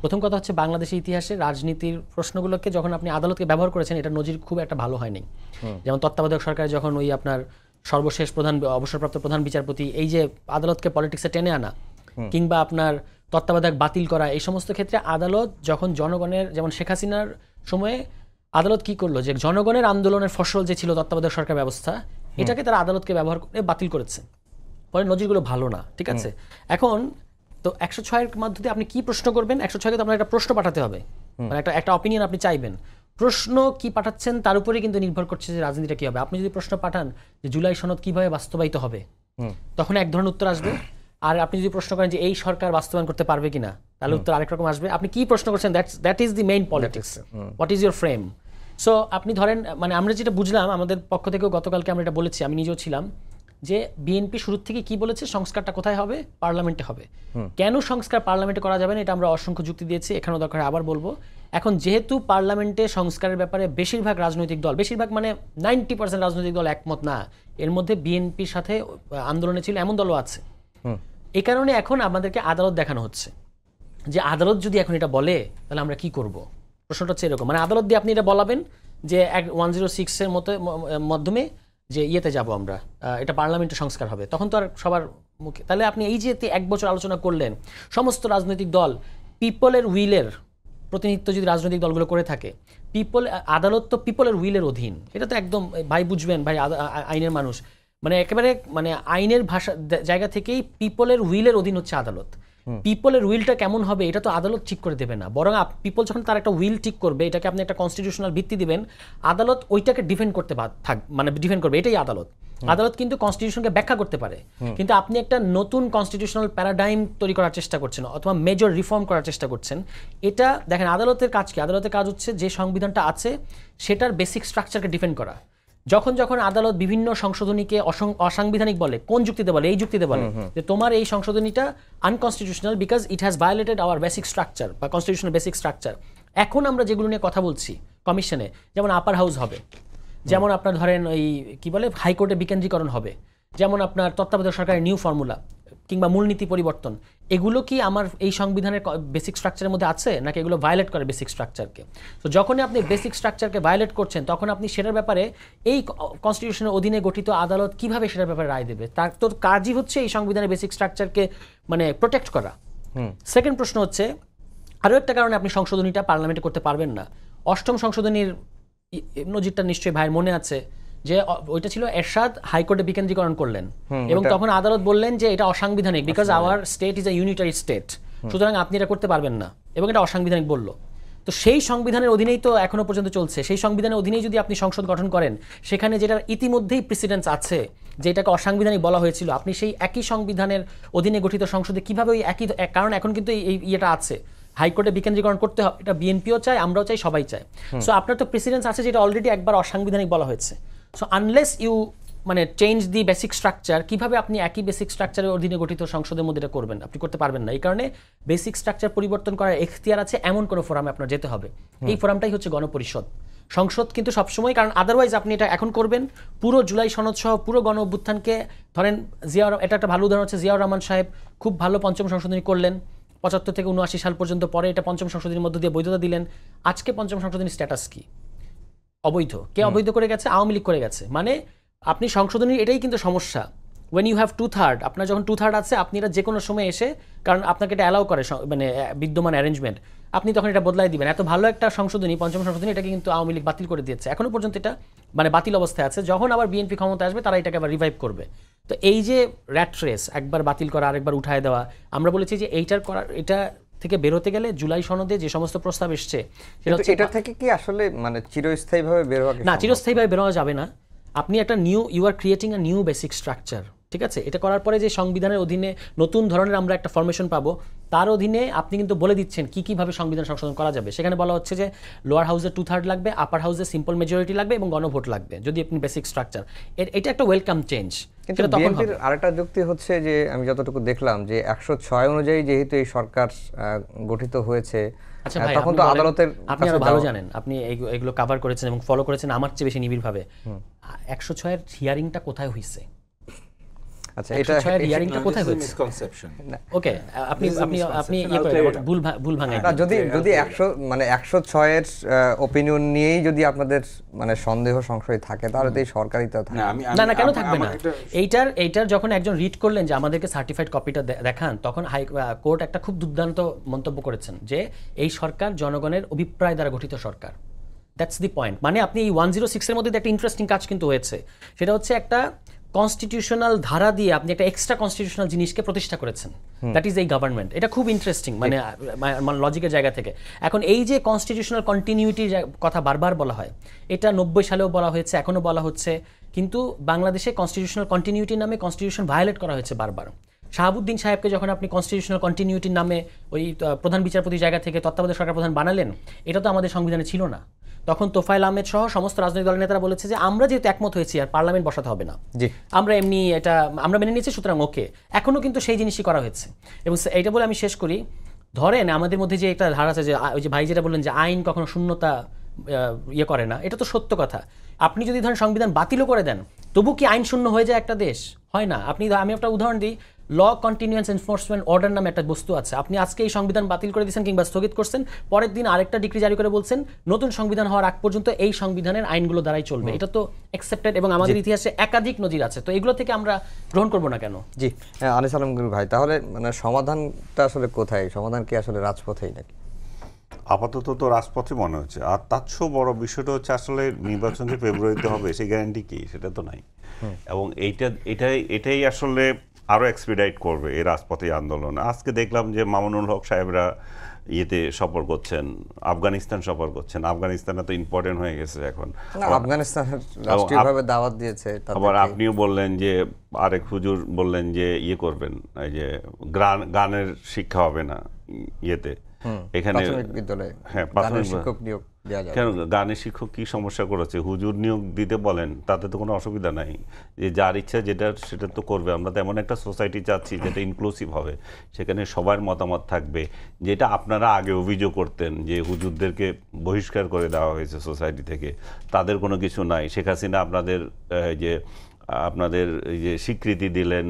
প্রথম কথা হচ্ছে বাংলাদেশের ইতিহাসে রাজনীতির প্রশ্নগুলোকে যখন আপনি আদালতকে ব্যবহার করেছেন, এটা নজির খুব একটা ভালো হয়নি। যেমন তত্ত্বাবধায়ক সরকার যখন ওই আপনার সর্বশেষ অবসরপ্রাপ্ত প্রধান বিচারপতি এই যে আদালতকে পলিটিক্সে টেনে আনা, কিংবা আপনার তত্ত্বাবধায়ক বাতিল করা, এই সমস্ত ক্ষেত্রে আদালত যখন জনগণের, যেমন শেখ হাসিনার সময়ে আদালত কি করলো, যে জনগণের আন্দোলনের ফসল যে ছিল তত্ত্বাবধায়ক সরকার ব্যবস্থা, এটাকে তারা আদালতকে ব্যবহার করে বাতিল করেছে। পরে নজিরগুলো ভালো না, ঠিক আছে। এখন তো 106-এর মাধ্যমে আপনি কি প্রশ্ন করবেন? 106-কে তো আপনার একটা প্রশ্ন পাঠাতে হবে, মানে একটা অপিনিয়ন আপনি চাইবেন। প্রশ্ন কি পাঠাচ্ছেন তার উপরেই কিন্তু নির্ভর করছে যে রাজনীতিটা কি হবে। আপনি যদি প্রশ্ন পাঠান যে জুলাই সনদ কিভাবে বাস্তবায়িত হবে, তখন এক ধরনের উত্তর আসবে। আর আপনি যদি প্রশ্ন করেন যে এই সরকার বাস্তবায়ন করতে পারবে কিনা, তাহলে উত্তর আরেক রকম আসবে। আপনি কি প্রশ্ন করছেন, that is the main politics. What is your frame? So আপনি ধরেন, মানে আমরা যেটা বুঝলাম, আমাদের পক্ষ থেকেও গতকালকে আমরা এটা বলেছি, আমি নিজেও ছিলাম, যে বিএনপি শুরু থেকে কি বলেছে, সংস্কারটা কোথায় হবে? পার্লামেন্টে হবে। কেন সংস্কার পার্লামেন্টে করা যাবে না, এটা আমরা অসংখ্য যুক্তি দিয়েছি, এখানেও দরকার আবার বলবো। এখন যেহেতু পার্লামেন্টে সংস্কারের ব্যাপারে বেশিরভাগ রাজনৈতিক দল, বেশিরভাগ মানে 90% রাজনৈতিক দল একমত না, এর মধ্যে বিএনপির সাথে আন্দোলনে ছিল এমন দলও আছে। এই কারণে এখন আমাদেরকে আদালত দেখানো হচ্ছে, যে আদালত যদি এখন এটা বলে তাহলে আমরা কি করব। প্রশ্নটা হচ্ছে এরকম, মানে আদালত দিয়ে আপনি এটা বলাবেন যে 106-এর মাধ্যমে যে ইয়েতে যাব আমরা, এটা পার্লামেন্টে সংস্কার হবে, তখন তো আর সবার মুখে। তাহলে আপনি এই যে 1 বছর আলোচনা করলেন, সমস্ত রাজনৈতিক দল পিপলের উইলের প্রতিনিধিত্ব যদি রাজনৈতিক দলগুলো করে থাকে, আদালত তো পিপলের উইলের অধীন। এটা তো একদম ভাই বুঝবেন, ভাই আইনের মানুষ, মানে একেবারে মানে আইনের ভাষা জায়গা থেকেই পিপলের উইলের অধীন হচ্ছে আদালত। পিপলের উইলটা কেমন হবে এটা তো আদালত ঠিক করে দেবে না, বরং পিপল যখন তার একটা উইল ঠিক করবে, এটাকে আপনি একটা কনস্টিটিউশনাল ভিত্তি দিবেন, আদালত ওইটাকে ডিফেন্ড করতে মানে ডিফেন্ড করবে, এটাই আদালত। আদালত কিন্তু কনস্টিটিউশনকে ব্যাখ্যা করতে পারে, কিন্তু আপনি একটা নতুন কনস্টিটিউশনাল প্যারাডাইম তৈরি করার চেষ্টা করছেন অথবা মেজর রিফর্ম করার চেষ্টা করছেন। এটা দেখেন আদালতের কাজ কি? আদালতের কাজ হচ্ছে যে সংবিধানটা আছে সেটার বেসিক স্ট্রাকচারকে ডিফেন্ড করা। যখন আদালত বিভিন্ন সংশোধনীকে অসাংবিধানিক বলে, কোন যুক্তিতে বলে? এই যুক্তিতে বলে যে তোমার এই সংশোধনীটা unconstitutional because it has violated our basic structure বা কনস্টিটিউশনাল বেসিক স্ট্রাকচার। এখন আমরা যেগুলো নিয়ে কথা বলছি কমিশনে, যেমন আপার হাউস হবে, যেমন আপনার ধরেন ওই কি বলে হাইকোর্টে বিকেন্দ্রীকরণ হবে, যেমন আপনার তত্ত্বাবধায়ক সরকারের নিউ ফর্মুলা কিংবা মূলনীতি পরিবর্তন, এগুলো কি আমার এই সংবিধানের বেসিক স্ট্রাকচারের মধ্যে আছে, নাকি এগুলো ভায়োলেট করে বেসিক স্ট্রাকচারকে? তো যখনই আপনি বেসিক স্ট্রাকচারকে ভায়োলেট করছেন, তখন আপনি সেটার ব্যাপারে এই কনস্টিটিউশনের অধীনে গঠিত আদালত কিভাবে সেটার ব্যাপারে রায় দেবে? তার তো কাজই হচ্ছে এই সংবিধানের বেসিক স্ট্রাকচারকে মানে প্রোটেক্ট করা। সেকেন্ড প্রশ্ন হচ্ছে, আরও একটা কারণে আপনি সংশোধনীটা পার্লামেন্টে করতে পারবেন না। 8ম সংশোধনীর নজিরটা নিশ্চয়ই ভাইয়ের মনে আছে, যে ওইটা ছিল এরশাদ হাইকোর্টে বিকেন্দ্রীকরণ করলেন এবং তখন আদালত বললেন যে এটা অসাংবিধানিক, because our state is a unitary state, সুতরাং আপনি এটা করতে পারবেন না, এবং এটা অসাংবিধানিক বলল। তো সেই সংবিধানের অধীনেই তো এখনো পর্যন্ত চলছে। সেই সংবিধানের অধীনেই যদি আপনি সংসদ গঠন করেন, সেখানে যেটার ইতিমধ্যেই প্রেসিডেন্স আছে, যেটাকে অসাংবিধানিক বলা হয়েছিল, আপনি সেই একই সংবিধানের অধীনে গঠিত সংসদে কিভাবে ওই একই, কারণ এখন কিন্তু এই ইয়েটা আছে, হাইকোর্টে বিকেন্দ্রীকরণ করতে হবে, এটা বিএনপিও চায়, আমরাও চাই, সবাই চায়। সো আপনার তো প্রেসিডেন্স আছে যেটা অলরেডি একবার অসাংবিধানিক বলা হয়েছে। সো আনলেস ইউ মানে চেঞ্জ দি বেসিক স্ট্রাকচার, কিভাবে আপনি একই বেসিক স্ট্রাকচারের অধীনে গঠিত সংসদের মধ্যে এটা করবেন? আপনি করতে পারবেন না। এই কারণে বেসিক স্ট্রাকচার পরিবর্তন করার এখতিয়ার আছে এমন কোনো ফোরামে আপনার যেতে হবে। এই ফোরামটাই হচ্ছে গণপরিষদ। সংসদ কিন্তু সবসময়, কারণ আদারওয়াইজ আপনি এটা এখন করবেন, পুরো জুলাই সনদ সহ পুরো গণ অভ্যুত্থানকে ধরেন এটা একটা ভালো উদাহরণ হচ্ছে জিয়াউর রহমান সাহেব খুব ভালো 5ম সংশোধনী করলেন 75 থেকে 79 সাল পর্যন্ত, পরে এটা 5ম সংশোধনীর মধ্য দিয়ে বৈধতা দিলেন। আজকে 5ম সংশোধনীর স্ট্যাটাস কি? অবৈধ। কে অবৈধ করে গেছে? আওয়ামী লীগ করে গেছে। মানে আপনি সংশোধনীর, এটাই কিন্তু সমস্যা ওয়েন ইউ হ্যাভ 2/3, আপনার যখন 2/3 আছে আপনি এটা যে কোনো সময় এসে, কারণ আপনাকে এটা অ্যালাউ করে মানে বিদ্যমান অ্যারেঞ্জমেন্ট, আপনি তখন এটা বদলাই দিবেন। এত ভালো একটা সংশোধনী, পঞ্চম সংশোধনী, এটাকে কিন্তু আওয়ামী লীগ বাতিল করে দিয়েছে, এখনো পর্যন্ত এটা মানে বাতিল অবস্থায় আছে। যখন আবার বিএনপি ক্ষমতা আসবে তারা এটাকে আবার রিভাইভ করবে। তো এই যে র্যাট রেস, একবার বাতিল করা আরেকবার উঠায় দেওয়া, আমরা বলেছি যে এইটার করার, এটা থেকে বেরোতে গেলে জুলাই সনদে যে সমস্ত প্রস্তাব এসছে সেটা হচ্ছে, এটা থেকে কি আসলে মানে চিরস্থায়ীভাবে বের হওয়া কি না, সম্ভব? চিরস্থায়ীভাবে বেরোনো যাবে না। আপনি একটা you are creating a new basic structure, ঠিক আছে? এটা করার পরে যে সংবিধানের অধীনে নতুন ধরনের আমরা একটা ফরমেশন পাবো, তার অধীনে আপনি কিন্তু বলে দিচ্ছেন কীভাবে সংবিধান সংশোধন করা যাবে। সেখানে বলা হচ্ছে যে লোয়ার হাউসে 2/3 লাগবে, আপার হাউসে সিম্পল মেজরিটি লাগবে এবং গণভোট লাগবে যদি আপনি বেসিক স্ট্রাকচার। এটা একটা ওয়েলকাম চেঞ্জ। কিন্তু বিএনপির আরেকটা যুক্তি হচ্ছে যে, আমি যতটুকু দেখলাম যে 106 অনুযায়ী যেহেতু এই সরকার গঠিত হয়েছে, আচ্ছা ভাই, তখন তো আদালতের আপনি আরো ভালো জানেন, আপনি এগুলো কভার করেছেন এবং ফলো করেছেন আমার চেয়ে বেশি নিবিড়ভাবে। 106 এর হিয়ারিংটা কোথায় হয়েছে? আচ্ছা, 106 এর হিয়ারিংটা কোথায় হয়েছে? মিসকনসেপশন। ওকে, আপনি ভুল ভাঙাই। না, যদি 100 মানে 106 এর ওপিনিয়ন নিয়েই যদি আপনাদের মানে সন্দেহ সংশয় থাকে, তাহলে তো এই সরকারই তো থাকে না, কেন থাকবে না? এইটার যখন একজন রিড করলেন যে আমাদেরকে সার্টিফাইড কপিটা দেখান, তখন কোর্ট একটা খুব দুর্দান্ত মন্তব্য করেছেন যে এই সরকার জনগণের অভিপ্রায় দ্বারা গঠিত সরকার। That's the point. মানে আপনি এই 106 এর মধ্যে একটা ইন্টারেস্টিং কাজ কিন্তু হয়েছে, সেটা হচ্ছে একটা কনস্টিটিউশনাল ধারা দিয়ে আপনি একটা এক্সট্রা কনস্টিটিউশনাল জিনিসকে প্রতিষ্ঠা করেছেন, দ্যাট ইজ এই গভর্নমেন্ট। এটা খুব ইন্টারেস্টিং, মানে লজিকের জায়গা থেকে। এখন এই যে কনস্টিটিউশনাল কন্টিনিউটির কথা বারবার বলা হয়, এটা 90 সালেও বলা হয়েছে, এখনও বলা হচ্ছে, কিন্তু বাংলাদেশে কনস্টিটিউশনাল কন্টিনিউটির নামে কনস্টিটিউশন ভায়োলেট করা হয়েছে বারবার। শাহাবুদ্দিন সাহেবকে যখন আপনি কনস্টিটিউশনাল কন্টিনিউটির নামে ওই প্রধান বিচারপতি জায়গা থেকে তত্ত্বাবধায়ক সরকার প্রধান বানালেন, এটা তো আমাদের সংবিধানে ছিল না। তখন তোফায়েল আহমেদ সহ সমস্ত রাজনৈতিক দলের নেতারা বলেছে যে আমরা যেহেতু একমত হয়েছি আর পার্লামেন্ট বসাতে হবে না, আমরা এমনি এটা আমরা মেনে নিয়েছি, সুতরাং ওকে। এখনও কিন্তু সেই জিনিসই করা হয়েছে। এবং এইটা বলে আমি শেষ করি, ধরেন আমাদের মধ্যে যে একটা ধারা আছে যে ওই যে ভাই যেটা বললেন যে আইন কখনো শূন্যতা ইয়ে করে না, এটা তো সত্য কথা। আপনি যদি ধরেন সংবিধান বাতিলও করে দেন, তবু কি আইন শূন্য হয়ে যায় একটা দেশ? হয় না। আমি একটা উদাহরণ দিই, ল কন্টিনিউয়ান্স এনফোর্সমেন্ট অর্ডার নামে একটা বস্তু আছে। আপনি আজকে এই সংবিধান বাতিল করে দিয়েছেন কিংবা স্থগিত করছেন, পরের দিন আরেকটা ডিক্রি জারি করে বলছেন নতুন সংবিধান হওয়ার আগ পর্যন্ত এই সংবিধানের আইনগুলো দ্বারাই চলবে। এটা তো অ্যাকসেপ্টেড এবং আমাদের ইতিহাসে একাধিক নজির আছে। তো এগুলো থেকে আমরা গ্রহণ করবো না কেন? জি, আনিস আলম ভাই, তাহলে মানে সমাধানটা আসলে কোথায়? সমাধান কি আসলে রাজপথেই নাকি? আপাতত তো রাজপথে মনে হচ্ছে। আর তার চেয়েও বড় বিষয়টা হচ্ছে আসলে নির্বাচন যে ফেব্রুয়ারিতে হবে সেই গ্যারান্টি কি, সেটা তো নাই। এবং এটাই আসলে আরও এক্সপিডাইট করবে এই রাজপথে আন্দোলন। আজকে দেখলাম যে মামুনুল হক সাহেবরা ইয়েতে সফর করছেন, আফগানিস্তান সফর করছেন। আফগানিস্তান তো ইম্পর্টেন্ট হয়ে গেছে এখন। আফগানিস্তানের রাষ্ট্রীয়ভাবে দাওয়াত দিয়েছে। আবার আপনিও বললেন যে আরেক হুজুর বললেন যে ইয়ে করবেন, এই যে গানের শিক্ষা হবে না ইয়েতে, এখানে বিদ্যালয়ে। হ্যাঁ, প্রাথমিক শিক্ষক নিয়োগ দেওয়া যাবে। কেন গানের শিক্ষক কি সমস্যা করেছে? হুজুর নিয়োগ দিতে বলেন, তাতে তো কোনো অসুবিধা নাই। যে যার ইচ্ছা সেটা তো করবে। আমরা তো এমন একটা সোসাইটি চাচ্ছি যেটা ইনক্লুসিভ হবে, সেখানে সবার মতামত থাকবে। যেটা আপনারা আগে অভিযোগ করতেন যে হুজুরদেরকে বহিষ্কার করে দেওয়া হয়েছে সোসাইটি থেকে, তাদের কোনো কিছু নাই। শেখ হাসিনা আপনাদের যে স্বীকৃতি দিলেন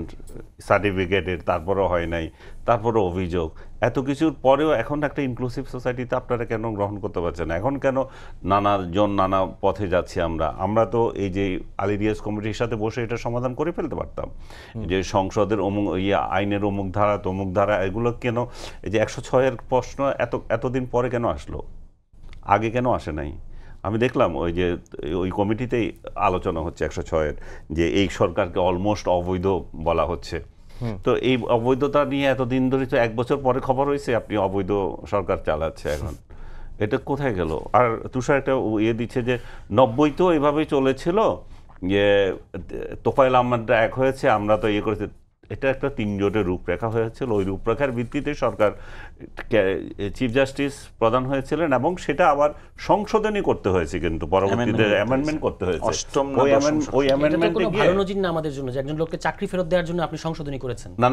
সার্টিফিকেটের, তারপরও হয় নাই, তারপরও অভিযোগ। এত কিছুর পরেও এখন একটা ইনক্লুসিভ সোসাইটিতে আপনারা কেন গ্রহণ করতে পারছেন? এখন কেন নানাজন নানা পথে যাচ্ছি আমরা তো এই যে আলী রিয়াজ কমিটির সাথে বসে এটা সমাধান করে ফেলতে পারতাম। যে সংসদের আইনের অমুক ধারা তমুক ধারা, এগুলো কেন এই যে 106-এর প্রশ্ন এতদিন পরে কেন আসলো? আগে কেন আসে নাই? আমি দেখলাম ওই কমিটিতেই আলোচনা হচ্ছে 106-এর, যে এই সরকারকে অলমোস্ট অবৈধ বলা হচ্ছে। তো এই অবৈধতা নিয়ে এতদিন ধরে তো 1 বছর পরে খবর হয়েছে আপনি অবৈধ সরকার চালাচ্ছে এখন। এটা কোথায় গেল? আর তুষার একটা দিচ্ছে যে 90-তেও এভাবেই চলেছিল, যে তোফায়েল আহমেদরা এক হয়েছে, আমরা তো করেছি। এটা একটা 3 জোটের রূপরেখা হয়েছিল। ওই রূপরেখার ভিত্তিতে সরকার চিফ জাস্টিস প্রধান হয়েছিলেন এবং সেটা আবার সংশোধনী করতে হয়েছে, কিন্তু পরবর্তীতে অ্যামেন্ডমেন্ট করতে হয়েছে। ওই অ্যামেন্ডমেন্টে গিয়ে ভালো নজির না আমাদের জন্য যে একজন লোককে চাকরি ফেরত দেওয়ার জন্য আপনি সংশোধনী করেছেন। না,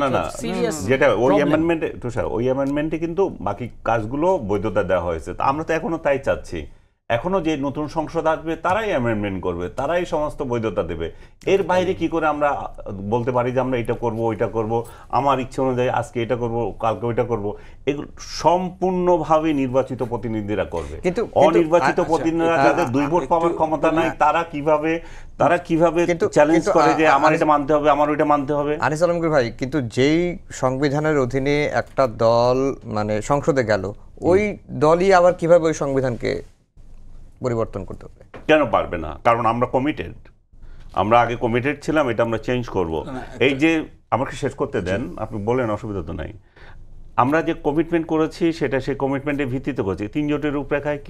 যেটা ওই অ্যামেন্ডমেন্টে তুষার, ওই অ্যামেন্ডমেন্টে কিন্তু বাকি কাজগুলো বৈধতা দেওয়া হয়েছে। আমরা তো এখনো তাই চাচ্ছি। এখনো যে নতুন সংসদ আসবে তারাই অ্যামেন্ডমেন্ট করবে, তারাই সমস্ত বৈধতা দেবে। এর বাইরে কি করে আমরা বলতে পারি যে আমরা এটা করব ওইটা করব, আমার ইচ্ছে অনুযায়ী আজকে এটা করব কালকে ওইটা করব? এগুলো সম্পূর্ণভাবে নির্বাচিত প্রতিনিধিরা করবে। অনির্বাচিত প্রতিনিধিরা যাদের 2 ভোট পাওয়ার ক্ষমতা নাই তারা কিভাবে চ্যালেঞ্জ করে যে আমার এটা মানতে হবে, আমার ওইটা মানতে হবে? আনিস আলমগীর ভাই, কিন্তু যেই সংবিধানের অধীনে একটা দল মানে সংসদে গেল, ওই দলই আবার কিভাবে ওই সংবিধানকে পরিবর্তন করতে হবে? কেন পারবে না? কারণ আমরা কমিটেড, আমরা আগে কমিটেড ছিলাম, এটা আমরা চেঞ্জ করব। এই যে আমাকে শেষ করতে দেন, আপনি বলেন, অসুবিধা তো নাই। আমরা যে কমিটমেন্ট করেছি সেটা সেই কমিটমেন্টের ভিত্তিতে করেছি। 3 জোটের রূপরেখায়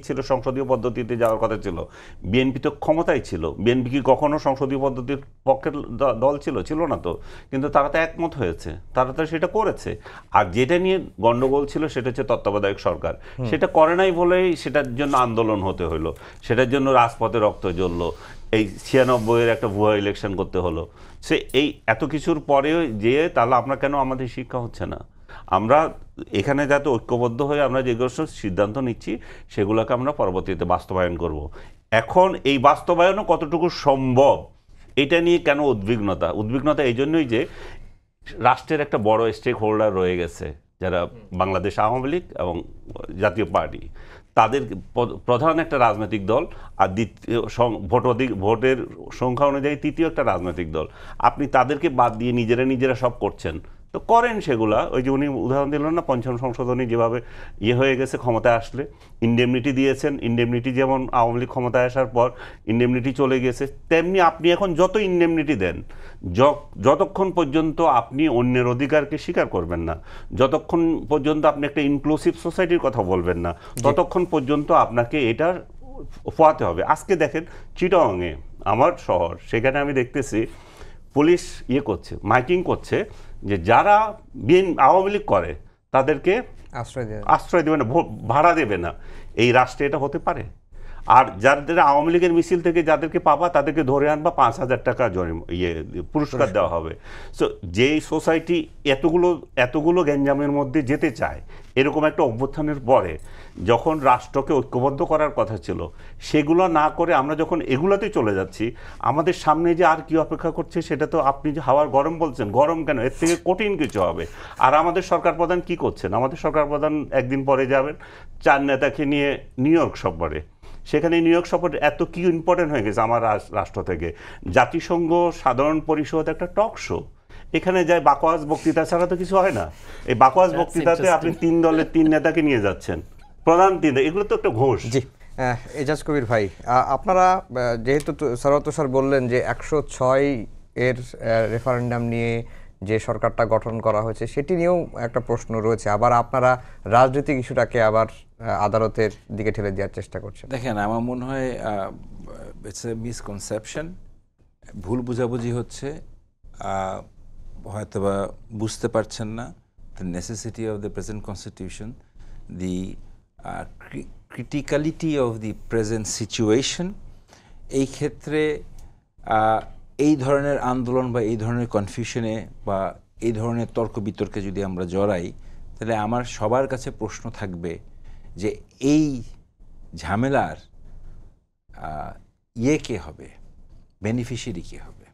ছিল সংসদীয় পদ্ধতিতে যাওয়ার কথা ছিল। বিএনপি তো ক্ষমতায় ছিল, বিএনপি কি কখনো সংসদীয় পদ্ধতির পক্ষের দল ছিল না তো, কিন্তু তারা তো একমত হয়েছে, তারা তো সেটা করেছে। আর যেটা নিয়ে গন্ডগোল ছিল সেটা হচ্ছে তত্ত্বাবধায়ক সরকার, সেটা করে নাই বলেই সেটার জন্য আন্দোলন হতে হলো, সেটার জন্য রাজপথে রক্ত জ্বললো, এই 96-এর একটা ভুয়া ইলেকশন করতে হলো। সে এই এত কিছুর পরেও যে তাহলে আমরা কেন আমাদের শিক্ষা হচ্ছে না? আমরা এখানে যাতে ঐক্যবদ্ধ হয়ে আমরা যেগুলো সিদ্ধান্ত নিচ্ছি সেগুলোকে আমরা পরবর্তীতে বাস্তবায়ন করব। এখন এই বাস্তবায়নও কতটুকু সম্ভব এটা নিয়ে কেন উদ্বিগ্নতা এই জন্যই যে রাষ্ট্রের একটা বড় স্টেক হোল্ডার রয়ে গেছে, যারা বাংলাদেশ আওয়ামী লীগ এবং জাতীয় পার্টি, তাদের প্রধান একটা রাজনৈতিক দল, আর দ্বিতীয় ভোটের সংখ্যা অনুযায়ী তৃতীয় একটা রাজনৈতিক দল। আপনি তাদেরকে বাদ দিয়ে নিজেরা সব করছেন, তো করেন সেগুলা। ওই যে উনি উদাহরণ দিলেন না, 5ম সংশোধনী যেভাবে হয়ে গেছে ক্ষমতায় আসলে, ইনডেমনিটি দিয়েছেন। ইনডেমনিটি যেমন আওয়ামী লীগ ক্ষমতায় আসার পর ইনডেমনিটি চলে গেছে, তেমনি আপনি এখন যত ইনডেমনিটি দেন, যতক্ষণ পর্যন্ত আপনি অন্যের অধিকারকে স্বীকার করবেন না, যতক্ষণ পর্যন্ত আপনি একটা ইনক্লুসিভ সোসাইটির কথা বলবেন না, ততক্ষণ পর্যন্ত আপনাকে এটার পোয়াতে হবে। আজকে দেখেন চিটাগংয়ে, আমার শহর, সেখানে আমি দেখতেছি পুলিশ করছে, মাইকিং করছে যে যারা আওয়ামী লীগ করে তাদেরকে আশ্রয় দেবে না, ভাড়া দেবে না। এই রাষ্ট্রে এটা হতে পারে? আর যাদের আওয়ামী লীগের মিছিল থেকে যাদেরকে পাবা তাদেরকে ধরে আনবা, 5,000 টাকা পুরস্কার দেওয়া হবে। সো যেই সোসাইটি এতগুলো গ্যাঞ্জামের মধ্যে যেতে চায়, এরকম একটা অভ্যুত্থানের পরে যখন রাষ্ট্রকে ঐক্যবদ্ধ করার কথা ছিল, সেগুলো না করে আমরা যখন এগুলোতে চলে যাচ্ছি, আমাদের সামনে যে আর কি অপেক্ষা করছে সেটা তো, আপনি যে হাওয়ার গরম বলছেন, গরম কেন, এর থেকে কঠিন কিছু হবে। আর আমাদের সরকার প্রধান কি করছেন? আমাদের সরকার প্রধান একদিন পরে যাবেন 4 নেতাকে নিয়ে নিউ ইয়র্ক সফরে। সেখানে নিউ ইয়র্ক সফর এত কি ইম্পর্টেন্ট হয়ে গেছে আমার রাষ্ট্র থেকে, জাতিসংঘ সাধারণ পরিষদ একটা টক শো, এখানে যায় বাকওয়াজ বক্তৃতা ছাড়া তো কিছু হয় না। এই বাকওয়াজ বক্তৃতাতে আপনি 3 দলের 3 নেতাকে নিয়ে যাচ্ছেন, প্রধান 3, এগুলো তো একটা ঘোষ। জি, এজাজ কবির ভাই, আপনারা যেহেতু সরওয়ার তুষার বললেন যে 106 এর রেফারেন্ডাম নিয়ে যে সরকারটা গঠন করা হয়েছে সেটি নিয়েও একটা প্রশ্ন রয়েছে, আবার আপনারা রাজনৈতিক ইস্যুটাকে আবার আদালতের দিকে ঠেলে দেওয়ার চেষ্টা করছেন। দেখেন, আমার মনে হয় ইটস এ মিসকনসেপশন, ভুল বুঝাবুঝি হচ্ছে, হয়তোবা বুঝতে পারছেন না the necessity of the present constitution, the criticality of the present situation. এই ক্ষেত্রে এই ধরনের আন্দোলন বা এই ধরনের কনফিউশনে বা এই ধরনের তর্ক বিতর্কে যদি আমরা জড়াই, তাহলে আমার সবার কাছে প্রশ্ন থাকবে যে এই ঝামেলার কে হবে, বেনিফিশিয়ারি কে হবে।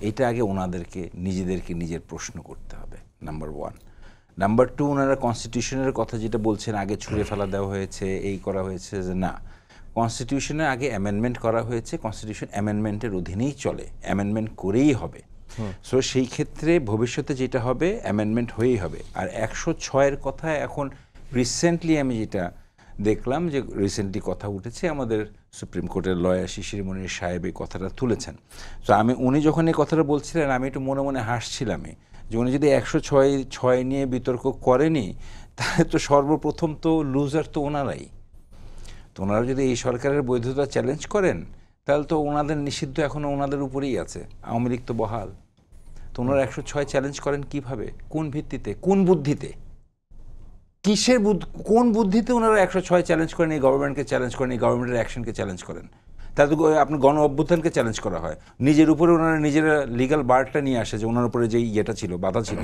এইটা আগে ওনাদেরকে নিজের প্রশ্ন করতে হবে, নাম্বার 1। নাম্বার 2, ওনারা কনস্টিটিউশনের কথা যেটা বলছেন আগে ছুঁড়ে ফেলা দেওয়া হয়েছে, এই করা হয়েছে, যে না, কনস্টিটিউশনে আগে অ্যামেন্ডমেন্ট করা হয়েছে, কনস্টিটিউশন অ্যামেন্ডমেন্টের অধীনেই চলে, অ্যামেন্ডমেন্ট করেই হবে। সো সেই ক্ষেত্রে ভবিষ্যতে যেটা হবে অ্যামেন্ডমেন্ট হয়েই হবে। আর 106-এর কথা এখন রিসেন্টলি আমি যেটা দেখলাম যে রিসেন্টলি কথা উঠেছে, আমাদের সুপ্রিম কোর্টের লয়ার শিশির মনির সাহেব এই কথাটা তুলেছেন। তো উনি যখন এই কথাটা বলছিলেন, আমি একটু মনে মনে হাসছিলামই যে উনি যদি 106 নিয়ে বিতর্ক করেনি, তাহলে তো সর্বপ্রথম তো লুজার তো ওনারাই। তো ওনারা যদি এই সরকারের বৈধতা চ্যালেঞ্জ করেন, তাহলে তো ওনাদের নিষিদ্ধ এখনও ওনাদের উপরেই আছে, আওয়ামী লীগ তো বহাল। তো ওনারা 106 চ্যালেঞ্জ করেন কিভাবে, কোন ভিত্তিতে, কোন বুদ্ধিতে, কোন বুদ্ধিতে ওনারা 106 চ্যালেঞ্জ করেন, এই গভর্নমেন্টকে চ্যালেঞ্জ করেন, এই গভর্নমেন্টের অ্যাকশনকে চ্যালেঞ্জ করেন? তাহলে তো আপনার গণ অভ্যুত্থানকে চ্যালেঞ্জ করা হয়, নিজের উপরে ওনারা নিজেরা লিগ্যাল বারটা নিয়ে আসে যে ওনার উপরে যে ইয়েটা ছিল, বাধা ছিল।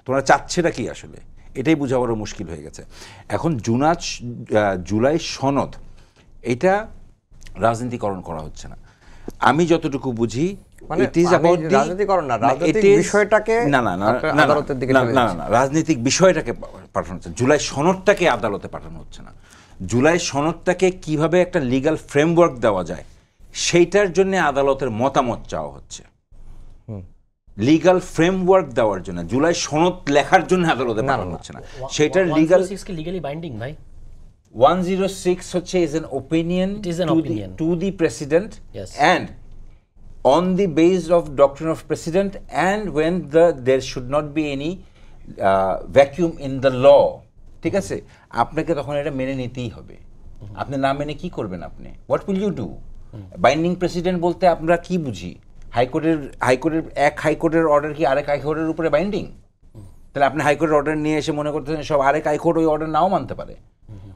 তো ওনারা চাচ্ছেটা কি আসলে, এটাই বোঝা বড় মুশকিল হয়ে গেছে এখন। জুলাই সনদ এটা রাজনীতিকরণ করা হচ্ছে না আমি যতটুকু বুঝি। মানে it is আমি about the- রাজনীতিকরণ না, না, রাজনৈতিক it is- বিষয়টাকে না না না আপনার না, আদালতের দিকে না, ঠেলে না, দিচ্ছে। না, রাজনৈতিক বিষয়টাকে পাঠানো হচ্ছে, জুলাই সনদটাকে আদালতে পাঠানো হচ্ছে না। জুলাই সনদটাকে কিভাবে একটা লিগ্যাল ফ্রেমওয়ার্ক দেওয়া যায় সেইটার জন্য আদালতের মতামত চাওয়া হচ্ছে, লিগ্যাল ফ্রেমওয়ার্ক দেওয়ার জন্য। জুলাই সনদ লেখার জন্য আদালতে পাঠানো হচ্ছে না, সেটার লিগ্যাল। 106 কি লিগ্যালি বাইন্ডিং ভাই? 106 হচ্ছে is an opinion It is an opinion. to the president, Yes. and on the basis of doctrine of president, and when there should not be any vacuum in the law, ঠিক আছে, আপনাকে তখন এটা মেনে নিতেই হবে। আপনি না মেনে কি করবেন? আপনি what will you do? Binding precedent বলতে আমরা কি বুঝি? হাইকোর্টের অর্ডার কি আরেক হাইকোর্টের উপরে বাইন্ডিং? তাহলে আপনি হাইকোর্টের অর্ডার নিয়ে এসে মনে করতেছেন সব আরেক হাইকোর্ট ওই অর্ডার নাও মানতে পারে।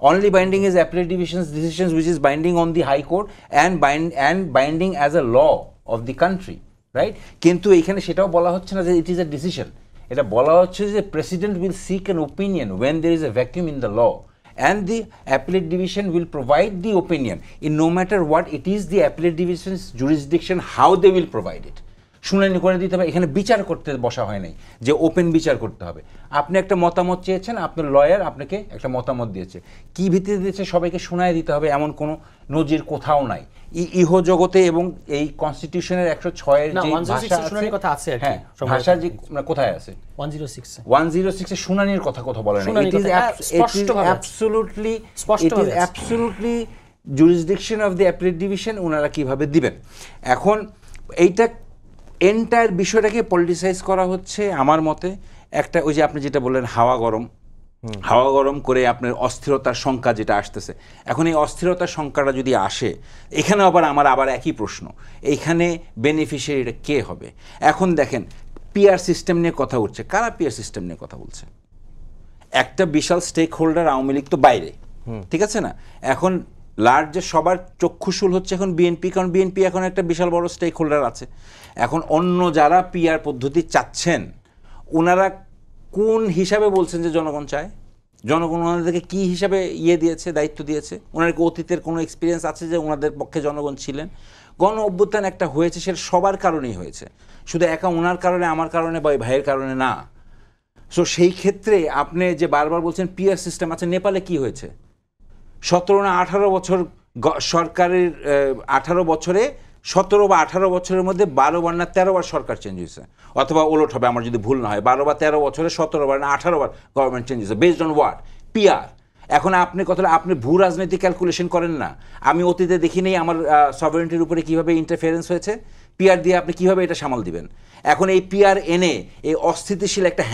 Only binding is appellate division's decisions, which is binding on the High Court and binding as a law of the country, right? কিন্তু এখানে সেটাও বলা হচ্ছে না যে it is a decision. এটা বলা হচ্ছে যে president will seek an opinion when there is a vacuum in the law, and the appellate division will provide the opinion in no matter what it is the appellate division's jurisdiction how they will provide it. শুনানি করে দিতে হবে, এখানে বিচার করতে বসা হয় নাই যে ওপেন বিচার করতে হবে। আপনি একটা মতামত চেয়েছেন, আপনার লয়ার আপনাকে একটা মতামত দিয়েছে, কি ভিত্তিতে দিয়েছে সবাইকে শোনায় দিতে হবে এমন কোনো নজির কোথাও নাই ইহ জগতে। এবং এই কনস্টিটিউশনের 106 এর না, যে 106 ভাষা এর শুনানির কথা আছে আর কি, হ্যাঁ, সম্ভবত। ভাষা যে কোথায় আছে 106 এ 106 এর শুনানির কথা বলে না। শুনানির It is কথা, হ্যাঁ, স্পষ্টভাবে আছে। স্পষ্টভাবে আছে। absolutely jurisdiction of the appellate division ওনারা কিভাবে দিবেন। এখন এইটা এন্টায়ার বিষয়টাকে পলিটিসাইজ করা হচ্ছে আমার মতে। একটা ওই যে আপনি যেটা বললেন হাওয়া গরম করে আপনার অস্থিরতার সংখ্যা যেটা আসতেছে, এখন এই অস্থিরতার সংখ্যাটা যদি আসে, এখানে আবার একই প্রশ্ন, এইখানে বেনিফিশিয়ারিটা কে হবে? এখন দেখেন পিআর সিস্টেম নিয়ে কথা উঠছে, কারা পিআর সিস্টেম নিয়ে কথা বলছে? একটা বিশাল স্টেক হোল্ডার আওয়ামী লীগ তো বাইরে, ঠিক আছে না? এখন লার্জেস্ট সবার চক্ষুশূল হচ্ছে এখন বিএনপি, কারণ বিএনপি এখন একটা বিশাল বড় স্টেক হোল্ডার আছে। এখন অন্য যারা পিআর পদ্ধতি চাচ্ছেন ওনারা কোন হিসাবে বলছেন যে জনগণ চায়? জনগণ ওনাদেরকে কী হিসাবে দিয়েছে, দায়িত্ব দিয়েছে? ওনাদেরকে অতীতের কোনো এক্সপিরিয়েন্স আছে যে ওনাদের পক্ষে জনগণ ছিলেন? গণ অভ্যুত্থান একটা হয়েছে, সেটা সবার কারণেই হয়েছে, শুধু একা ওনার কারণে, আমার কারণে বা ভাইয়ের কারণে না। সো সেই ক্ষেত্রে আপনি যে বারবার বলছেন পিআর সিস্টেম আছে, নেপালে কি হয়েছে? 17 না 18 বছর সরকারের 18 বছরে 17 বা 18 বছরের মধ্যে 12 বার না 13 বার সরকার চেঞ্জ হয়েছে, অথবা ওলট হবে আমার যদি ভুল না হয়, 12 বা 13 বছরে 17 বার না 18 বার গভর্নমেন্ট চেঞ্জ হয়েছে, বেসড অন হোয়াট? পিআর। এখন আপনি আপনি ভূ রাজনৈতিক ক্যালকুলেশন করেন না। আমি অতীতে দেখি নেই আমার সভারেন্টির উপরে কীভাবে ইন্টারফেরেন্স হয়েছে, পিআর দিয়ে আপনি কীভাবে এটা সামাল দিবেন? এখন এই পিআর এনে এই অস্থিতিশীল একটা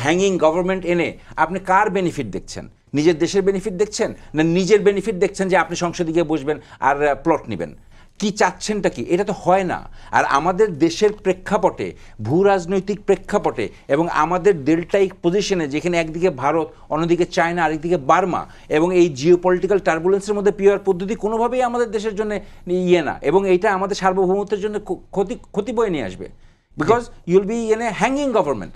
হ্যাঙ্গিং গভর্নমেন্ট এনে আপনি কার বেনিফিট দেখছেন? নিজের দেশের বেনিফিট দেখছেন না নিজের বেনিফিট দেখছেন যে আপনি সংসদে গিয়ে বসবেন আর প্লট নেবেন? কি চাচ্ছেনটা কি? এটা তো হয় না। আর আমাদের দেশের প্রেক্ষাপটে, ভূ রাজনৈতিক প্রেক্ষাপটে এবং আমাদের ডেল্টাইক পজিশনে, যেখানে একদিকে ভারত, অন্যদিকে চায়না, আরেকদিকে বার্মা, এবং এই জিওপলিটিক্যাল টার্বুলেন্সের মধ্যে পিআর পদ্ধতি কোনোভাবেই আমাদের দেশের জন্য না, এবং এইটা আমাদের সার্বভৌমত্বের জন্য ক্ষতি বয়ে নিয়ে আসবে, because you'll be a hanging government.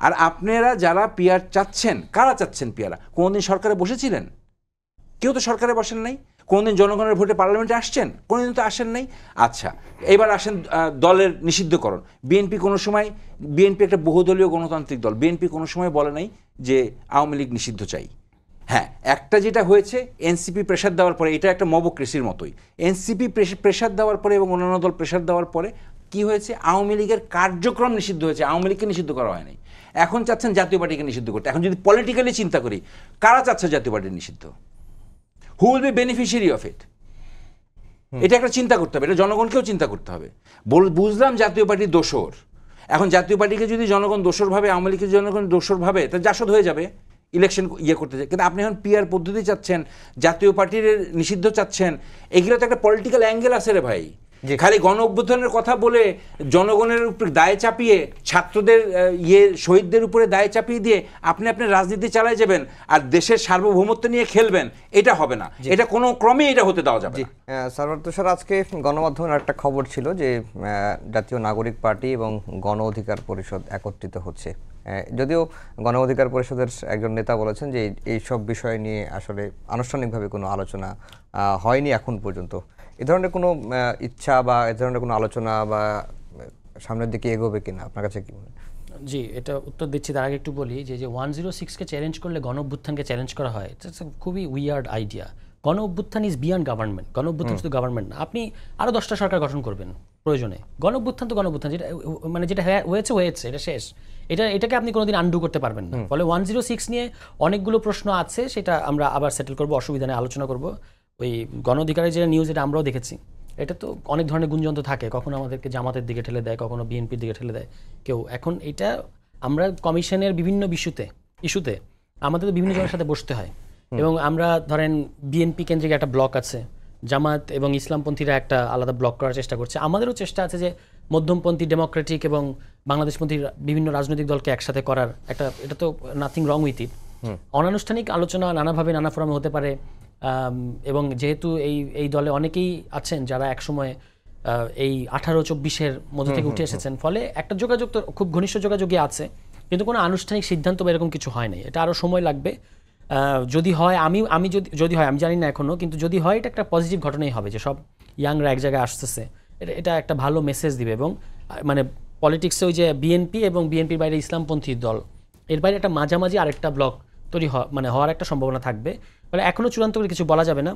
আর আপনারা যারা পিআর চাচ্ছেন, কারা চাচ্ছেন পিআর? কোনোদিন সরকারে বসেছিলেন? কেউ তো সরকারে বসেন নাই। কোনোদিন জনগণের ভোটে পার্লামেন্টে আসছেন? কোনোদিন তো আসেন নাই। আচ্ছা, এবার আসেন দলের নিষিদ্ধকরণ। বিএনপি একটা বহুদলীয় গণতান্ত্রিক দল, বিএনপি কোনো সময় বলে নাই যে আওয়ামী লীগ নিষিদ্ধ চাই। হ্যাঁ, একটা যেটা হয়েছে, এনসিপি প্রেশার দেওয়ার পরে, এটা একটা মবক্রেসির মতোই, এনসিপি প্রেশার দেওয়ার পরে এবং অন্যান্য দল প্রেশার দেওয়ার পরে কি হয়েছে? আওয়ামী লীগের কার্যক্রম নিষিদ্ধ হয়েছে, আওয়ামী লীগকে নিষিদ্ধ করা হয়নি। এখন চাচ্ছেন জাতীয় পার্টিকে নিষিদ্ধ করতে। এখন যদি পলিটিক্যালি চিন্তা করি, কারা চাচ্ছে জাতীয় পার্টির নিষিদ্ধ? Who will be beneficiary of it? এটা একটা চিন্তা করতে হবে, এটা জনগণকেও চিন্তা করতে হবে। বুঝলাম জাতীয় পার্টি দোসর, এখন জাতীয় পার্টিকে যদি জনগণ দোসর ভাবে, আওয়ামী লীগকে জনগণ দোসর ভাবে, তা জাসদ হয়ে যাবে, ইলেকশন করতে চায়। কিন্তু আপনি এখন পিআর পদ্ধতি চাচ্ছেন, জাতীয় পার্টির নিষিদ্ধ চাচ্ছেন, এগুলো তো একটা পলিটিক্যাল অ্যাঙ্গেল আছে রে ভাই। খালি গণ অভ্যুত্থানের কথা বলে জনগণের উপর দায় চাপিয়ে, ছাত্রদের শহীদদের উপরে দায় চাপিয়ে দিয়ে আপনি আপনার রাজনীতি চালায় যাবেন আর দেশের সার্বভৌমত্ব নিয়ে খেলবেন, এটা হবে না। এটা কোনো ক্রমে এটা হতে দেওয়া যাবে না। সারওয়ার তুষার, আজকে গণমাধ্যমের একটা খবর ছিল যে জাতীয় নাগরিক পার্টি এবং গণ অধিকার পরিষদ একত্রিত হচ্ছে। যদিও গণ অধিকার পরিষদের একজন নেতা বলেছেন যে এই সব বিষয় নিয়ে আসলে আনুষ্ঠানিকভাবে কোনো আলোচনা হয়নি এখন পর্যন্ত। এ ধরনের কোনো ইচ্ছা বা এ ধরনের কোনো আলোচনা বা সামনের দিকে এগোবে কিনা, আপনার কাছে কি মনে হয়? জি, এটা উত্তর দিচ্ছি। তার আগে একটু বলি যে 106-কে চ্যালেঞ্জ করলে গণ অভ্যুত্থানকে চ্যালেঞ্জ করা হয়, ইটস খুবই উইয়ার্ড আইডিয়া। গণ অভ্যুত্থান ইজ বিয়ন্ড গভর্নমেন্ট। গণ অভ্যুত্থান শুধু গভর্নমেন্ট না, আপনি আরও 10টা সরকার গঠন করবেন প্রয়োজনে। গণ অভ্যুত্থান তো গণ অভ্যুত্থান, যেটা মানে যেটা হয়েছে এটা শেষ। এটাকে আপনি কোনোদিন আন্ডু করতে পারবেন না। ফলে 106 নিয়ে অনেকগুলো প্রশ্ন আছে, সেটা আমরা আবার সেটেল করবো, অসুবিধা নেই, আলোচনা করবো। ওই গণ অধিকারের যে নিউজ, এটা আমরাও দেখেছি। এটা তো অনেক ধরনের গুঞ্জন তো থাকে, কখনো আমাদেরকে জামাতের দিকে ঠেলে দেয়, কখনো বিএনপির দিকে ঠেলে দেয় কেউ। এখন এটা আমরা কমিশনের বিভিন্ন ইস্যুতে আমাদের তো বিভিন্ন জনের সাথে বসতে হয়, এবং আমরা ধরেন বিএনপি কেন্দ্রিক একটা ব্লক আছে, জামাত এবং ইসলামপন্থীরা একটা আলাদা ব্লক করার চেষ্টা করছে। আমাদেরও চেষ্টা আছে যে মধ্যমপন্থী, ডেমোক্রেটিক এবং বাংলাদেশপন্থী বিভিন্ন রাজনৈতিক দলকে একসাথে করার একটা, এটা তো নাথিং রং উইথ ইট। অনানুষ্ঠানিক আলোচনা নানাভাবে নানা ফোরামে হতে পারে, এবং যেহেতু এই দলে অনেকেই আছেন যারা একসময় এই 18-24-এর মধ্যে থেকে উঠে এসেছেন, ফলে একটা যোগাযোগ তো খুব ঘনিষ্ঠ যোগাযোগই আছে, কিন্তু কোনো আনুষ্ঠানিক সিদ্ধান্ত বা এরকম কিছু হয় নাই। এটা আরও সময় লাগবে। যদি হয়, যদি হয়, আমি জানি না এখনও, কিন্তু যদি হয় এটা একটা পজিটিভ ঘটনাই হবে যে সব ইয়াংরা এক জায়গায় আসতেছে। এটা একটা ভালো মেসেজ দিবে, এবং মানে পলিটিক্সে ওই যে বিএনপি এবং বিএনপির বাইরে ইসলামপন্থী দল, এর বাইরে একটা মাঝামাঝি আরেকটা ব্লক তৈরি হওয়ার একটা সম্ভাবনা থাকবে। ফলে এখনও চূড়ান্ত করে কিছু বলা যাবে না,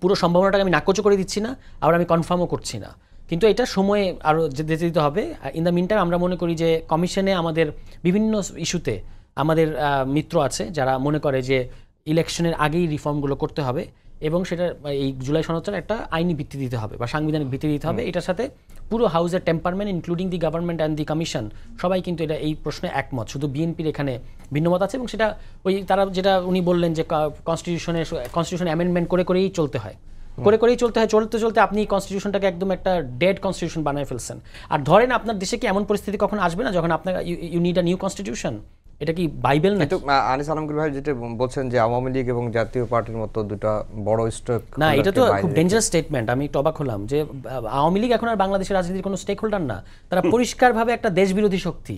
পুরো সম্ভাবনাটাকে আমি নাকচ করে দিচ্ছি না, আবার আমি কনফার্মও করছি না, কিন্তু এটা সময়ে আরও যেতে দিতে হবে। ইন দ্য মিন টাইম আমরা মনে করি যে কমিশনে আমাদের বিভিন্ন ইস্যুতে আমাদের মিত্র আছে যারা মনে করে যে ইলেকশনের আগেই রিফর্মগুলো করতে হবে, এবং সেটা এই জুলাই সনদটার একটা আইনি ভিত্তি দিতে হবে বা সাংবিধানিক ভিত্তি দিতে হবে। এটার সাথে পুরো হাউসের temperament including the government and the commission সবাই কিন্তু এটা এই প্রশ্নে একমত, শুধু বিএনপির এখানে ভিন্নমত আছে, এবং সেটা ওই তারা যেটা উনি বললেন যে কনস্টিটিউশন অ্যামেন্ডমেন্ট করেই চলতে হয়, চলতে আপনি কনস্টিটিউশনটাকে একদম একটা ডেড কনস্টিটিউশন বানায় ফেলছেন। আর ধরেন আপনার দেশে কি এমন পরিস্থিতি কখন আসবে না যখন আপনার you need a new constitution? এটা কি বাইবেল না? কিন্তু আনিস আলমগীর ভাই যেটা বলছেন যে আওয়ামী লীগ এবং জাতীয় পার্টির মতো দুটো বড় স্টেক, না, এটা তো খুব ডেঞ্জারাস স্টেটমেন্ট। আমি একটু অবাক হলাম যে আওয়ামী লীগ এখন আর বাংলাদেশের রাজনীতির কোনো স্টেক হোল্ডার না, তারা পরিষ্কারভাবে একটা দেশবিরোধী শক্তি।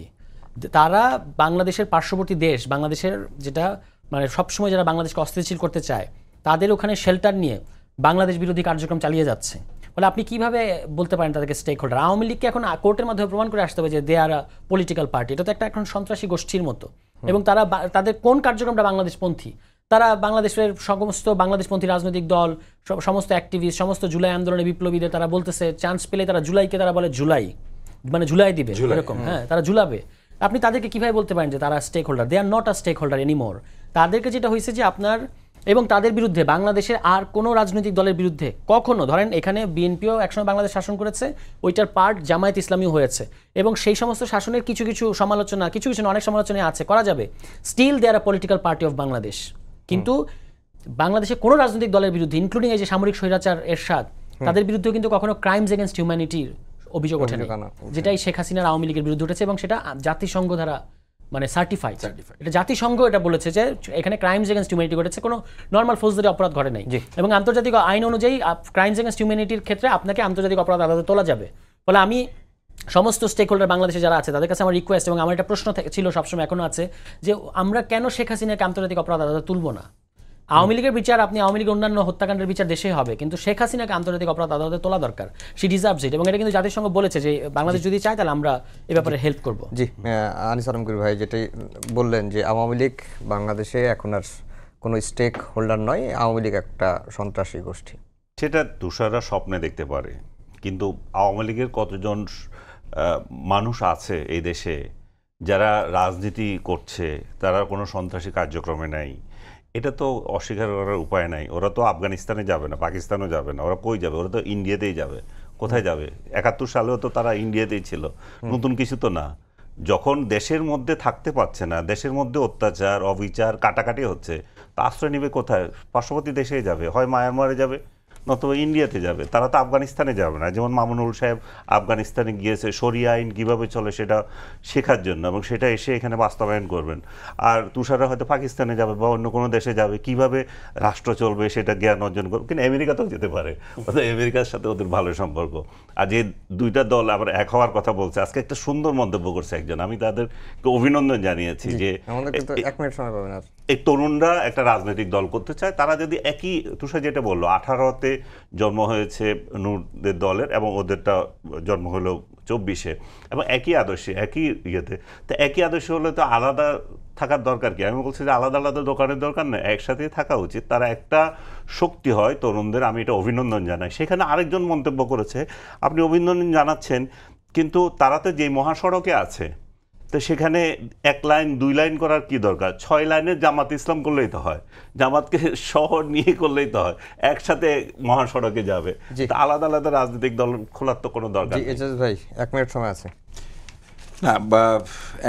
তারা বাংলাদেশের পার্শ্ববর্তী দেশ, বাংলাদেশের যেটা মানে সবসময় যারা বাংলাদেশকে অস্থিতিশীল করতে চায়, তাদের ওখানে শেল্টার নিয়ে বাংলাদেশ বিরোধী কার্যক্রম চালিয়ে যাচ্ছে। ফলে আপনি কিভাবে বলতে পারেন তাদেরকে স্টেক হোল্ডার? আওয়ামী লীগকে এখন কোর্টের মাধ্যমে প্রমাণ করে আসতে হবে যে দে আর আ পলিটিক্যাল পার্টি। এটা তো একটা এখন সন্ত্রাসী গোষ্ঠীর মতো, এবং তাদের কোন কার্যক্রমটা বাংলাদেশপন্থী? তারা বাংলাদেশের সমস্ত বাংলাদেশপন্থী রাজনৈতিক দল, সমস্ত অ্যাক্টিভিস্ট, সমস্ত জুলাই আন্দোলনের বিপ্লবীদের তারা বলতেছে চান্স পেলে তারা জুলাইকে তারা বলে জুলাই দিবে, এরকম। হ্যাঁ, তারা জুলাবে। আপনি তাদেরকে কিভাবে বলতে পারেন যে তারা stakeholder? They are not a stakeholder anymore. তাদেরকে যেটা হয়েছে যে আপনার এবং তাদের বিরুদ্ধে বাংলাদেশের আর কোনো রাজনৈতিক দলের বিরুদ্ধে কখনো, ধরেন এখানে বিএনপিও একসময় বাংলাদেশ শাসন করেছে, ওইটার পার্ট জামায়াত ইসলামীও হয়েছে, এবং সেই সমস্ত শাসনের কিছু সমালোচনা, কিছু অনেক সমালোচনা আছে, করা যাবে। Still they are a political party of Bangladesh. কিন্তু বাংলাদেশে কোনো রাজনৈতিক দলের বিরুদ্ধে, ইনক্লুডিং এই যে সামরিক স্বৈরাচার এরশাদ, তাদের বিরুদ্ধেও কিন্তু কখনো ক্রাইমস এগেনস্ট হিউম্যানিটির অভিযোগ ওঠে না, যেটাই শেখ হাসিনার আওয়ামী লীগের বিরুদ্ধে উঠেছে, এবং সেটা জাতিসংঘ দ্বারা মানে সার্টিফাইড। এটা জাতিসংঘ এটা বলেছে যে এখানে ক্রাইমস এগেনস্ট হিউম্যানিটি ঘটেছে, কোনো নর্মাল ফৌজদারি অপরাধ ঘটে নাই, এবং আন্তর্জাতিক আইন অনুযায়ী ক্রাইমস এগেনস্ট হিউম্যানিটির ক্ষেত্রে আপনাকে আন্তর্জাতিক অপরাধ আদালতে তোলা যাবে। ফলে আমি সমস্ত স্টেক হোল্ডার বাংলাদেশে যারা আছে তাদের কাছে আমার রিকোয়েস্ট, এবং আমার একটা প্রশ্ন ছিল সবসময়, এখনো আছে, যে আমরা কেন শেখ হাসিনাকে আন্তর্জাতিক অপরাধ আদালতে তুলব না? আওয়ামী লীগের বিচার, আপনি আওয়ামী লীগের অন্যান্য হত্যাকাণ্ডের বিচার দেশেই হবে, কিন্তু শেখ হাসিনাকে আন্তর্জাতিক অপরাধ আদালতে তোলা দরকার। শি ডিজার্ভস ইট, এবং এটা কিন্তু জাতিসংঘ বলেছে যে বাংলাদেশ যদি চায় তাহলে আমরা এ ব্যাপারে হেল্প করব। জি, আনিস আলমগীর ভাই যেটাই বললেন যে আওয়ামী লীগ বাংলাদেশে এখন আর কোনো স্টেক হোল্ডার নয়, আওয়ামী লীগ একটা সন্ত্রাসী গোষ্ঠী। সেটা তুষাররা স্বপ্নে দেখতে পারে, কিন্তু আওয়ামী লীগের কতজন মানুষ আছে এই দেশে যারা রাজনীতি করছে, তারা কোনো সন্ত্রাসী কার্যক্রমে নাই, এটা তো অস্বীকার করার উপায় নাই। ওরা তো আফগানিস্তানে যাবে না, পাকিস্তানও যাবে না, ওরা কই যাবে? ওরা তো ইন্ডিয়াতেই যাবে। কোথায় যাবে? 71 সালেও তো তারা ইন্ডিয়াতেই ছিল, নতুন কিছু তো না। যখন দেশের মধ্যে থাকতে পারছে না, দেশের মধ্যে অত্যাচার, অবিচার, কাটাকাটি হচ্ছে, তা আশ্রয় নেবে কোথায়? পার্শ্ববর্তী দেশেই যাবে, হয় মায়ানমারে যাবে, নতুবা ইন্ডিয়াতে যাবে, তারা তো আফগানিস্তানে যাবে না। যেমন মামুনুল সাহেব আফগানিস্তানে গিয়েছে শরিয়া আইন কীভাবে চলে সেটা শেখার জন্য, এবং সেটা এসে এখানে বাস্তবায়ন করবেন। আর তুষাররা হয়তো পাকিস্তানে যাবে বা অন্য কোনো দেশে যাবে, কিভাবে রাষ্ট্র চলবে সেটা জ্ঞান অর্জন করবে। কিন্তু আমেরিকাতেও যেতে পারে, অর্থাৎ আমেরিকার সাথে ওদের ভালো সম্পর্ক। আর যে দুইটা দল আবার এক হওয়ার কথা বলছে, আজকে একটা সুন্দর মন্তব্য করছে একজন, আমি তাদেরকে অভিনন্দন জানিয়েছি যে এই তরুণরা একটা রাজনৈতিক দল করতে চায়। তারা যদি একই, তুষার যেটা বললো 18-তে জন্ম হয়েছে নূরদের দলের এবং ওদেরটা জন্ম হলো 24-এ, এবং একই আদর্শে একই ইয়েতে, তো একই আদর্শ হলে তো আলাদা থাকার দরকার কি? আমি বলছি যে আলাদা আলাদা দোকানের দরকার নেই, একসাথেই থাকা উচিত। তারা একটা শক্তি হয় তরুণদের, আমি এটা অভিনন্দন জানাই। সেখানে আরেকজন মন্তব্য করেছে, আপনি অভিনন্দন জানাচ্ছেন কিন্তু তারা তো যে মহাসড়কে আছে, তো সেখানে 1 লাইন 2 লাইন করার কি দরকার? 6 লাইনের জামাত ইসলাম করলেই তো হয়, জামাতকে শহর নিয়ে করলেই তো হয়, একসাথে মহাসড়কে যাবে। আলাদা আলাদা রাজনৈতিক দল খোলার তো কোনো দরকার নেই। ভাই 1 মিনিট সময় আছে। না, বা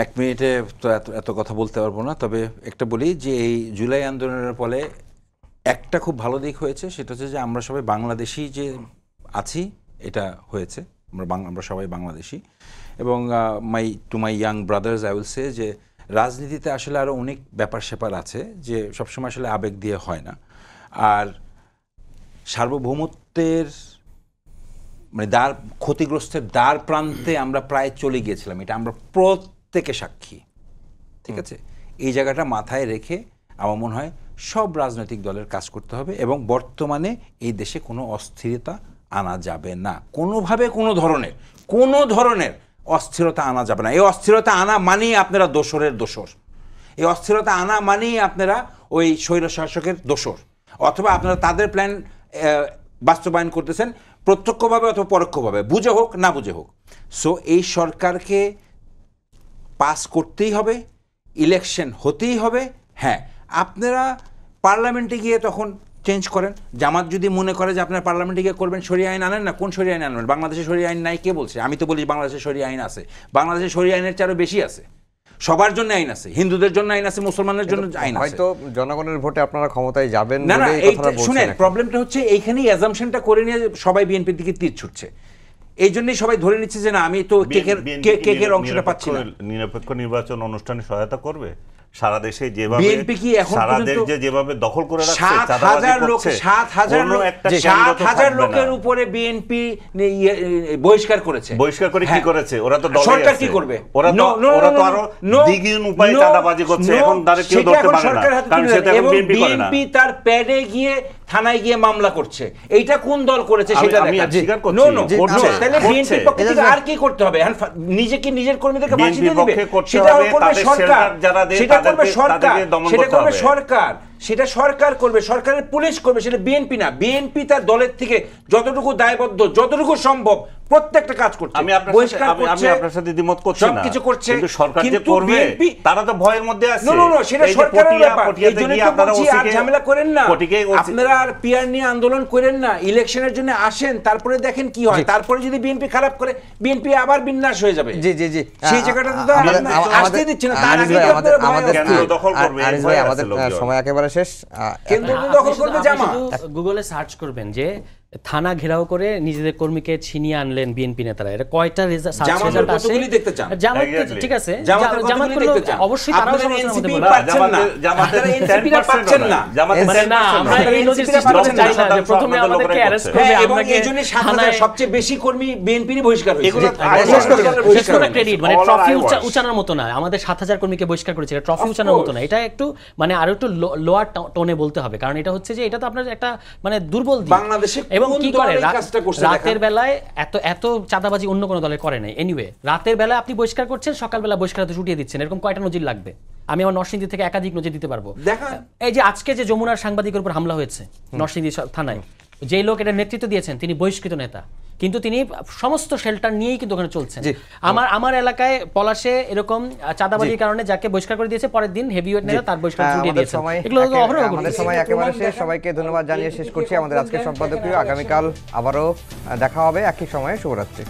1 মিনিটে তো এত কথা বলতে পারবো না, তবে একটা বলি যে এই জুলাই আন্দোলনের ফলে একটা খুব ভালো দিক হয়েছে, সেটা হচ্ছে যে আমরা সবাই বাংলাদেশি যে আছি, এটা হয়েছে। আমরা সবাই বাংলাদেশি, এবং to my young brothers I will say যে রাজনীতিতে আসলে আরও অনেক ব্যাপার স্যাপার আছে যে সবসময় আসলে আবেগ দিয়ে হয় না। আর সার্বভৌমত্বের মানে ক্ষতিগ্রস্তের দ্বার প্রান্তে আমরা প্রায় চলে গিয়েছিলাম, এটা আমরা প্রত্যেকে সাক্ষী। ঠিক আছে, এই জায়গাটা মাথায় রেখে আমার মনে হয় সব রাজনৈতিক দলের কাজ করতে হবে, এবং বর্তমানে এই দেশে কোনো অস্থিরতা আনা যাবে না, কোনোভাবে কোনো ধরনের অস্থিরতা আনা যাবে না। এই অস্থিরতা আনা মানেই আপনারা দোসরের দোসর, এই অস্থিরতা আনা মানেই আপনারা ওই স্বৈর শাসকের দোসর, অথবা আপনারা তাদের প্ল্যান বাস্তবায়ন করতেছেন প্রত্যক্ষভাবে অথবা পরোক্ষভাবে, বুঝে হোক না বুঝে হোক। সো এই সরকারকে পাস করতেই হবে, ইলেকশন হতেই হবে। হ্যাঁ, আপনারা পার্লামেন্টে গিয়ে তখন চেঞ্জ করেন। জামাত যদি মনে করে যে আপনারা পার্লামেন্টে গিয়ে করবেন, শরিয়া আইন আনেন না। কোন শরিয়া আইন আনবেন? বাংলাদেশে শরিয়া আইন নাই কে বলছে? আমি তো বলি বাংলাদেশে শরিয়া আইন আছে। বাংলাদেশে শরিয়া আইনের চেয়ে আরো বেশি আছে, সবার জন্য আইন আছে, হিন্দুদের জন্য আইন আছে, মুসলমানদের জন্য আইন আছে। হয়তো জনগণের ভোটে আপনারা ক্ষমতায় যাবেন না, বলে এই কথাটা বলছেন। শুনেন, প্রবলেমটা হচ্ছে এইখানেই অ্যাজাম্পশনটা করে নিয়ে সবাই বিএনপির দিকে তীর ছুটছে। এই জন্যই সবাই ধরে নিচ্ছে যে না, আমি তো কেকের অংশটা পাচ্ছি না। নিরপেক্ষ নির্বাচন অনুষ্ঠানে সহায়তা করবে সারা দেশে, যেভাবে বিএনপি কি এখন সারা দেশ যেভাবে দখল করে রাখছে, ৭,০০০ লোকের উপরে বিএনপি বহিষ্কার করেছে। বহিষ্কার করে কি করেছে? ওরা তো দলে সরকার কি করবে? ওরা তো আরো দ্বিগুণ উপায়ে চাঁদাবাজি করছে, এখন তারা কেউ ধরতে পারে না, কারণ সেটা এখন বিএনপি করে না। বিএনপি তার প্যাডে গিয়ে থানায় গিয়ে মামলা করছে। এইটা কোন দল করেছে সেটা আমি স্বীকার করছি। তাহলে বিএনপির পক্ষ থেকে আর কি করতে হবে? নিজে কি নিজের কর্মীদেরকে ফাঁসি দিয়ে দিবে? সেটা করবে সরকার, সেটা করবে সরকার, সেটা করবে সরকার, সেটা সরকার করবে, সরকারের পুলিশ করবে, সেটা বিএনপি না। বিএনপি তার দলের থেকে যতটুকু দায়বদ্ধ, যতটুকু সম্ভব প্রত্যেকটা কাজ করছে। আমি আপনার সাথে দ্বিমত করছি না, সবকিছু করছে, কিন্তু সরকার যে করবে তারা তো ভয়ের মধ্যে আছে। সেটা সরকারের ব্যাপার। এইজন্যই তো বলছি আর ঝামেলা করেন না, আপনারা আর পিআর নিয়ে আন্দোলন করেন না, ইলেকশনের জন্য আসেন, তারপরে দেখেন কি হয়। তারপরে যদি বিএনপি খারাপ করে, বিএনপি আবার বিন্যাস হয়ে যাবে। জি জি জি, সেই জায়গাটাতে তো আসতে দিচ্ছে না। তার আগে কেন্দ্র দখল করবে। আমাদের সময় একেবারে শেষ। কেন্দ্র দখল করবে জামাত। গুগলে সার্চ করবেন যে থানা ঘেরাও করে নিজেদের কর্মীকে ছিনিয়ে আনলেন বিএনপি নেতারা, এটা কয়টা রেজাল্ট আসে? জামাত ঠিক আছে, জামাত অবশ্যই তারাও সমালোচনার মধ্যে পড়বে। জামাতের এনসিপিরা পাচ্ছেন না, মানে না, আমরা এই নজির সৃষ্টি করতে চাই না যে প্রথমে আমাদেরকে অ্যারেস্ট করবে, এবং এইজন্য ৭,০০০ সবচেয়ে বেশি কর্মী বিএনপিরই বহিষ্কার হয়েছে। ক্রেডিট মানে ট্রফি উচ্চানোর মতো না, আমাদের ৭,০০০ কর্মীকে বহিষ্কার করেছে, এটা ট্রফি উচ্চানোর মতো না। এটা একটু মানে আরো একটু লোয়ার টোনে বলতে হবে, কারণ এটা হচ্ছে যে এটা তো আপনার একটা মানে দুর্বল দিক। বাংলাদেশে এবং কি করে রাতের বেলায় এত চাঁদাবাজি অন্য কোনো দলে করে নাই। এনিওয়ে, রাতের বেলায় আপনি বহিষ্কার করছেন, সকালবেলা বহিষ্কার ছুটিয়ে দিচ্ছেন, এরকম কয়টা নজির লাগবে? আমি আমার নরসিংদী থেকে একাধিক নজির দিতে পারবো। এই যে আজকে যে যমুনার সাংবাদিকের উপর হামলা হয়েছে নরসিংদী থানায়, যেই লোক এটা নেতৃত্ব দিয়েছেন তিনি বহিষ্কৃত নেতা, কিন্তু তিনি সমস্ত শেল্টার নিয়েই কিন্তু ওখানে চলছেন। আমার এলাকায় পলাশে এরকম চাঁদাবাজির কারণে যাকে বহিষ্কার করে দিয়েছে, পরের দিন হেভিওয়েট নেতা তার বহিষ্কার ছুটিয়ে দিয়েছে। এগুলো আমাদের সময় একেবারে শেষ। সবাইকে ধন্যবাদ জানিয়ে শেষ করছি আমাদের আজকের সম্পাদকীয়। আগামীকাল আবারও দেখা হবে একই সময়ে। শুভরাত্রি।